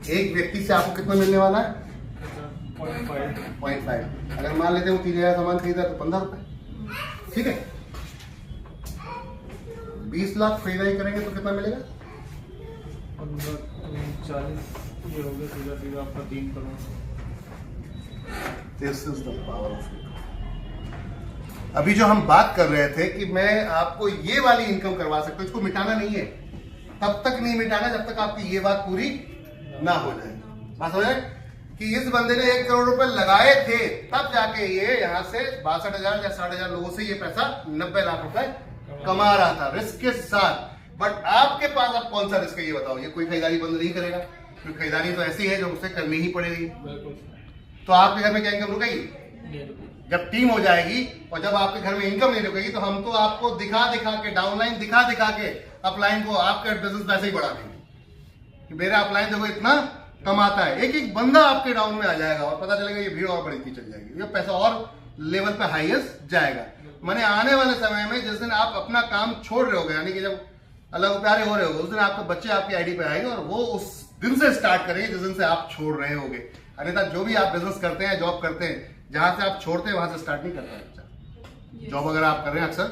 एक व्यक्ति से आपको कितना मिलने वाला है 0.5। अगर मान लेते हैं वो 3000 सामान खरीदा तो 15 रुपए, ठीक है। 20 लाख खरीदारी करेंगे तो कितना मिलेगा 40 ये हो गया सीधा आपका 3 crore. This is the power of it. अभी जो हम बात कर रहे थे कि मैं आपको ये वाली इनकम करवा सकता हूं, इसको मिटाना नहीं है, तब तक नहीं मिटाना जब तक आपकी ये बात पूरी ना हो जाए। बात हो जाए कि इस बंदे ने 1 करोड़ रुपए लगाए थे तब जाके ये यहाँ से 62,000 या 60,000 लोगों से ये पैसा 90 लाख रुपए कमा रहा था रिस्क के साथ। बट आपके पास अब कौन सा रिस्क है ये बताओ। ये कोई खरीदारी बंद नहीं करेगा, क्योंकि खरीदारी तो ऐसी है जो उसे करनी ही पड़ेगी। तो आपके घर में क्या इनकम रुकेगी जब टीम हो जाएगी, और जब आपके घर में इनकम नहीं रुकेगी तो हम तो आपको दिखा दिखा के डाउनलाइन दिखा के अपलाइन को आपका बिजनेस पैसे ही बढ़ा देंगे कि मेरा अपलाइन देखो इतना कमाता है। एक एक बंदा आपके डाउन में आ जाएगा और पता चलेगा ये भीड़ और बढ़ती चल जाएगी, ये पैसा और लेवल पे हाईएस्ट जाएगा। मैंने आने वाले समय में जिस दिन आप अपना काम छोड़ रहे होगे, यानी कि जब अलग प्यारे हो रहे होगे, उस दिन आपके बच्चे आपकी आईडी पे आएंगे और वो उस दिन से स्टार्ट करेंगे जिस दिन से आप छोड़ रहे होगे। अन्यथा जो भी आप बिजनेस करते हैं, जॉब करते हैं, जहां से आप छोड़ते हैं वहां से स्टार्ट नहीं करता है बच्चा। जॉब अगर आप कर रहे हैं अक्सर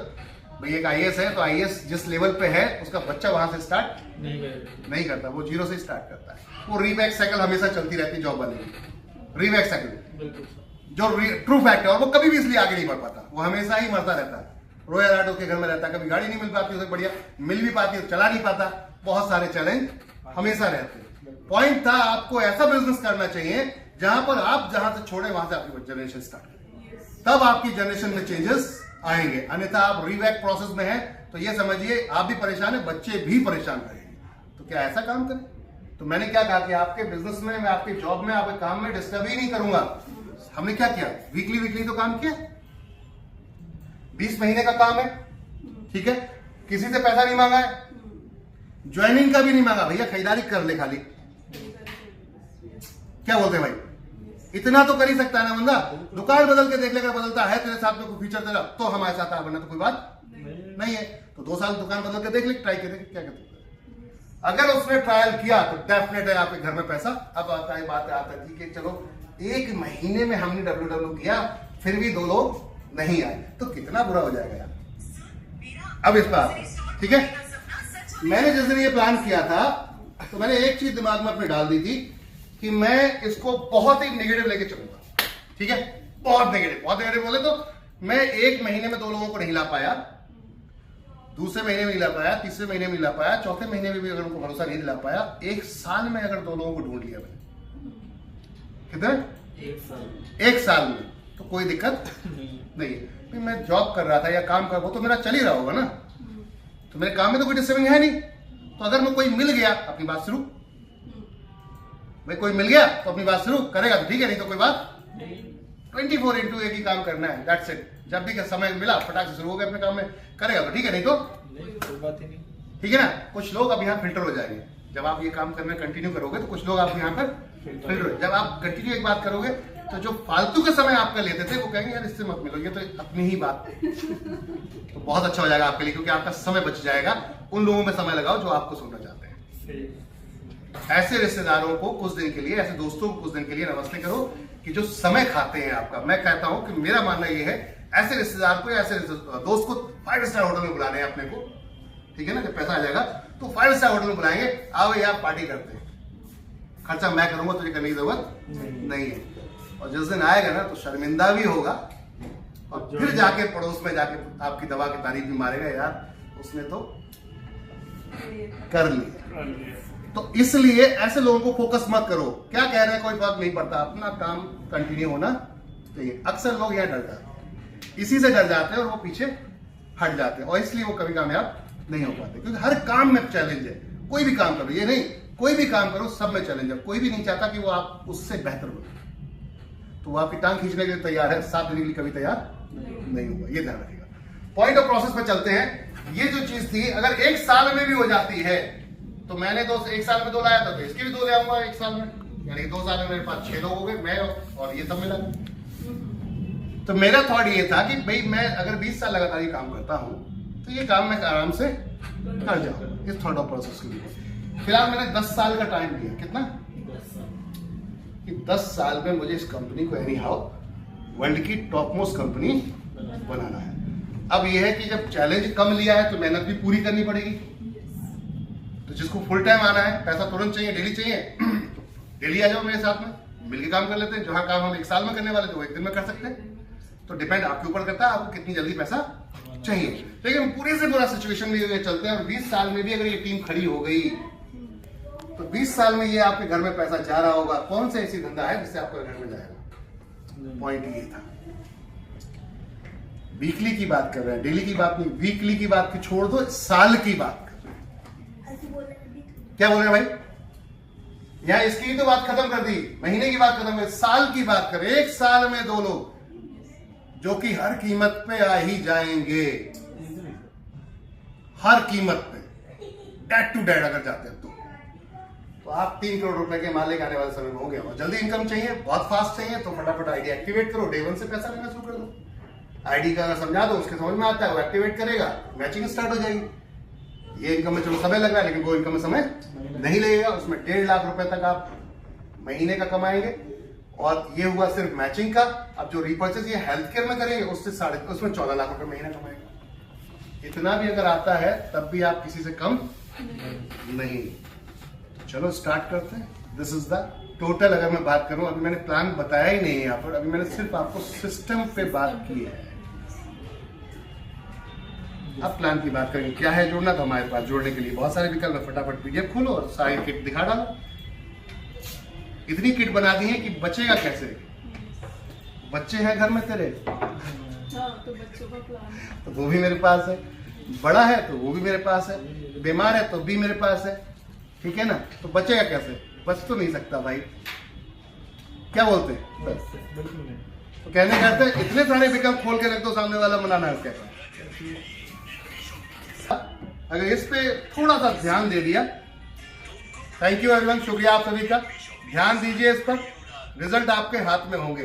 भाई एक आईएएस है तो आईएएस जिस लेवल पे है उसका बच्चा वहां से स्टार्ट नहीं करता, वो जीरो से स्टार्ट करता है। वो रीबैक साइकिल हमेशा चलती रहती है जॉब वाले की, रीबैक साइकिल जो ट्रू फैक्ट है, और वो कभी भी इसलिए आगे नहीं बढ़ पाता, वो हमेशा ही मरता रहता है। रोया राडो के घर में रहता है, कभी गाड़ी नहीं मिल पाती उसे बढ़िया, मिल भी पाती है चला नहीं पाता, बहुत सारे चैलेंज हमेशा रहते हैं। पॉइंट था आपको ऐसा बिजनेस करना चाहिए जहां पर आप जहां से छोड़े वहां से आपकी जनरेशन स्टार्ट करें, तब आपकी जनरेशन में चेंजेस आएंगे। अन्यथा आप रीवैक प्रोसेस में हैं तो ये समझिए आप भी परेशान है, बच्चे भी परेशान रहेंगे। तो क्या ऐसा काम करें? तो मैंने क्या कहा कि आपके बिजनेस में, मैं आपके जॉब में, आपके काम में डिस्टर्ब ही नहीं करूंगा। हमने क्या किया, वीकली तो काम किया, 20 महीने का काम है, ठीक है, किसी से पैसा नहीं मांगा है, ज्वाइनिंग का भी नहीं मांगा, भैया खरीदारी कर ले खाली। क्या बोलते हैं भाई, इतना तो कर ही सकता है ना बंदा। दुकान बदल के देख लेकर बदलता है तेरे साथ में कोई फीचर तेरा तो हमारे साथ आ, वरना तो कोई बात नहीं है। तो 2 साल दुकान बदल के देख ले, ट्राई करके क्या कहते हैं। अगर उसने ट्रायल किया तो डेफिनेट है आपके घर में पैसा अब आता है। बात आता है ठीक है, चलो 1 महीने में हमने डब्ल्यू किया फिर भी 2 लोग नहीं आए तो कितना बुरा हो जाएगा यार। अब इस पर ठीक है, मैंने जिस दिन ये प्लान किया था तो मैंने एक चीज दिमाग में अपने डाल दी थी कि मैं इसको बहुत ही नेगेटिव लेके चलूंगा, ठीक है, बहुत नेगेटिव बोले तो मैं 1 महीने में 2 लोगों को नहीं ला पाया, दूसरे महीने में नहीं ला पाया, तीसरे महीने में नहीं ला पाया, चौथे महीने में भी अगर उनको भरोसा नहीं दिला पाया, 1 साल में अगर 2 लोगों को ढूंढ लिया मैंने, कितने 1 साल में, तो कोई दिक्कत नहीं है। मैं जॉब कर रहा था या काम कर, वो तो मेरा चल ही रहा होगा ना, तो मेरे काम में तो कोई डिस्टर्बिंग है नहीं। तो अगर मैं कोई मिल गया अपनी बात शुरू, भाई कोई मिल गया तो अपनी बात शुरू करेगा तो ठीक है, नहीं तो कोई बात 24/1 ही काम करना है, दैट्स इट। जब भी समय मिला फटाक से शुरू हो गए अपने काम में, करेगा तो ठीक है, नहीं तो नहीं कोई बात ही नहीं। ठीक है ना। कुछ लोग अब यहाँ फिल्टर हो जाएंगे जब आप ये काम करना कंटिन्यू करोगे, तो कुछ लोग आप यहाँ पर फिल्टर, जब आप कंटिन्यू एक बात करोगे तो जो फालतू का समय आपका लेते थे वो कहेंगे यार इससे मत मिलो, ये तो अपनी ही बात तो बहुत अच्छा हो जाएगा आपके लिए, क्योंकि आपका समय बच जाएगा। उन लोगों में समय लगाओ जो आपको सुनना चाहते हैं। ऐसे रिश्तेदारों को कुछ दिन के लिए, ऐसे दोस्तों को कुछ दिन के लिए नमस्ते करो कि जो समय खाते हैं आपका। मैं कहता हूं कि मेरा मानना ये है, ऐसे रिश्तेदार को, ऐसे दोस्त को 5 स्टार होटल में बुलाने हैं अपने को, ठीक है ना। जब पैसा आ जाएगा तो 5 स्टार होटल में बुलाएंगे, आओ यार पार्टी करते हैं, खर्चा मैं करूंगा, तुझे करने की जरूरत नहीं है। और जिस दिन आएगा ना तो शर्मिंदा भी होगा, और फिर जाके पड़ोस में जाके आपकी दवा की तारीफ भी मारेगा, यार उसने तो कर लिया। तो इसलिए ऐसे लोगों को फोकस मत करो, क्या कह रहे हैं कोई फर्क नहीं पड़ता, अपना काम कंटिन्यू होना चाहिए। अक्सर लोग यहाँ डर जाते हैं, इसी से डर जाते हैं और वो पीछे हट जाते हैं, और इसलिए वो कभी कामयाब नहीं हो पाते। क्योंकि हर काम में चैलेंज है, कोई भी काम करो, ये नहीं कोई भी काम करो सब में चैलेंज है। कोई भी नहीं चाहता कि वो आप उससे बेहतर बने, तो वो आपकी टांग खींचने के लिए तैयार है, साथ देने के लिए कभी तैयार नहीं होगा, ये ध्यान रखिएगा। पॉइंट ऑफ प्रोसेस पे चलते हैं। ये जो चीज थी अगर 1 साल में भी हो जाती है, तो मैंने 1 साल में 2 लाया था, तो इसके भी 2 ले आऊंगा 1 साल में, यानी 2 साल में मेरे पास 6 लोग हो गए, मैं और ये सब मिला। तो मेरा थॉट ये था कि भाई मैं अगर 20 साल लगातार ये काम करता हूं तो ये काम मैं आराम से कर जाऊं, इस थॉट ऑफ प्रोसेस के लिए। फिलहाल मैंने 10 साल का टाइम लिया, कितना कि 10 साल में मुझे इस कंपनी को एनी हाउ वर्ल्ड की टॉप मोस्ट कंपनी बनाना है। अब यह है कि जब चैलेंज कम लिया है तो मेहनत भी पूरी करनी पड़ेगी। तो जिसको फुल टाइम आना है, पैसा तुरंत चाहिए, डेली चाहिए, तो डेली आ जाओ मेरे साथ में, मिलकर काम कर लेते हैं। जहां काम हम 1 साल में करने वाले तो 1 दिन में कर सकते हैं। तो डिपेंड आपके ऊपर करता है आपको कितनी जल्दी पैसा चाहिए। लेकिन पूरे से पूरा सिचुएशन में चलते हैं, और 20 साल में भी अगर ये टीम खड़ी हो गई तो 20 साल में ये आपके घर में पैसा जा रहा होगा। कौन सा ऐसी धंधा है जिससे आपका घर में जाएगा? पॉइंट ये था। वीकली की बात कर रहे हैं, डेली की बात नहीं, वीकली की बात की छोड़ दो, साल की बात कर रहे हैं। क्या बोल रहे हैं भाई? यहां इसकी तो बात खत्म कर दी, महीने की बात खत्म कर, साल की बात करें। 1 साल में 2 लोग जो कि हर कीमत पे आ ही जाएंगे, हर कीमत पे, डेड टू डेड अगर जाते हैं तो आप 3 करोड़ रुपए के मालिक आने वाले समय में हो गए। और जल्दी इनकम चाहिए, बहुत फास्ट चाहिए, तो फटाफट आईडी एक्टिवेट करो, डे 1 से पैसा लेना शुरू कर दो। आईडी का अगर समझा दो, उसके समझ में आता है, वो एक्टिवेट करेगा, मैचिंग स्टार्ट हो जाएगी। ये इनकम में चलो समय लग रहा है, लेकिन वो इनकम में समय नहीं लगेगा। उसमें 1.5 लाख रुपए तक आप महीने का कमाएंगे। और ये हुआ सिर्फ मैचिंग का। अब जो रिपर्चेज ये हेल्थ केयर में करेंगे उसमें 14 लाख रुपए महीना कमाएंगे। इतना भी अगर आता है तब भी आप किसी से कम नहीं। चलो स्टार्ट करते हैं। This is the total. अगर मैं बात करूं, अभी मैंने प्लान बताया ही नहीं है यहाँ पर, अभी मैंने सिर्फ आपको सिस्टम पे बात की है। अब प्लान की बात करेंगे, क्या है जोड़ना। तो हमारे पास जोड़ने के लिए बहुत सारे विकल्प है। फटाफट पीडीएफ खोलो और सारी किट दिखा डालो। इतनी किट बना दी है कि बचेगा कैसे? बच्चे हैं घर में तेरे, तो बच्चों का प्लान है, तो वो भी मेरे पास है। बड़ा है तो वो भी मेरे पास है। बीमार है तो भी मेरे पास है। ठीक है ना। तो बचेगा कैसे? बच तो नहीं सकता भाई। क्या बोलते हैं? बिल्कुल नहीं। तो कहने का अर्थ है इतने सारे विकल्प खोल के रख दो सामने वाला, मनाना है उसका। अगर इस पे थोड़ा सा ध्यान दे दिया, थैंक यू एवरीवन, शुक्रिया आप सभी का। ध्यान दीजिए इस पर, रिजल्ट आपके हाथ में होंगे।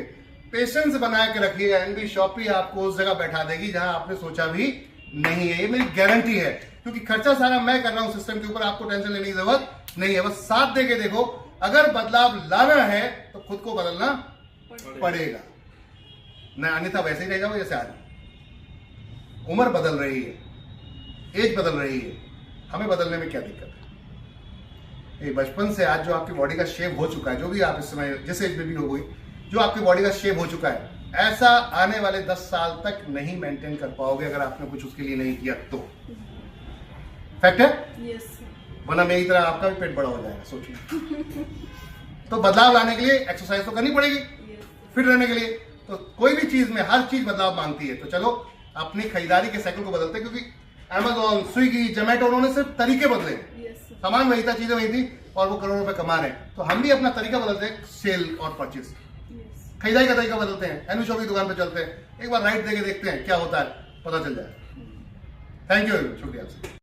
पेशेंस बना के रखिएगा। एनबी शॉपी आपको उस जगह बैठा देगी जहां आपने सोचा भी नहीं है। ये मेरी गारंटी है, क्योंकि खर्चा सारा मैं कर रहा हूं सिस्टम के ऊपर। आपको टेंशन लेने की जरूरत नहीं है। बस साथ दे के देखो। अगर बदलाव लाना है तो खुद को बदलना पड़ेगा, न अन्यथा वैसे ही रह जाओगे जैसे आज। उम्र बदल रही है, एज बदल रही है, हमें बदलने में क्या दिक्कत है? ये बचपन से आज जो आपकी बॉडी का शेप हो चुका है, जो भी आप इस समय जिस एज में भी लोग हुई, जो आपकी बॉडी का शेप हो चुका है, ऐसा आने वाले 10 साल तक नहीं मेंटेन कर पाओगे अगर आपने कुछ उसके लिए नहीं किया तो। फैक्ट है। यस। वरना मेरी तरह आपका भी पेट बड़ा हो जाएगा, सोचिए। तो बदलाव लाने के लिए एक्सरसाइज तो करनी पड़ेगी, फिट रहने के लिए। तो कोई भी चीज में हर चीज बदलाव मांगती है। तो चलो अपनी खरीदारी के साइकिल को बदलते हैं, क्योंकि अमेजोन, स्विगी, जोमेटो, उन्होंने सिर्फ तरीके बदले, सामान वही था, चीजें वही थी, और वो करोड़ों रुपए कमा रहे हैं। तो हम भी अपना तरीका बदलते हैं, सेल और परचेज खरीदारी का तरीका बदलते हैं, एनवी शॉपी की दुकान पे चलते हैं, एक बार राइट देके देखते हैं क्या होता है, पता चल जाए। थैंक यू, शुक्रिया आपसे।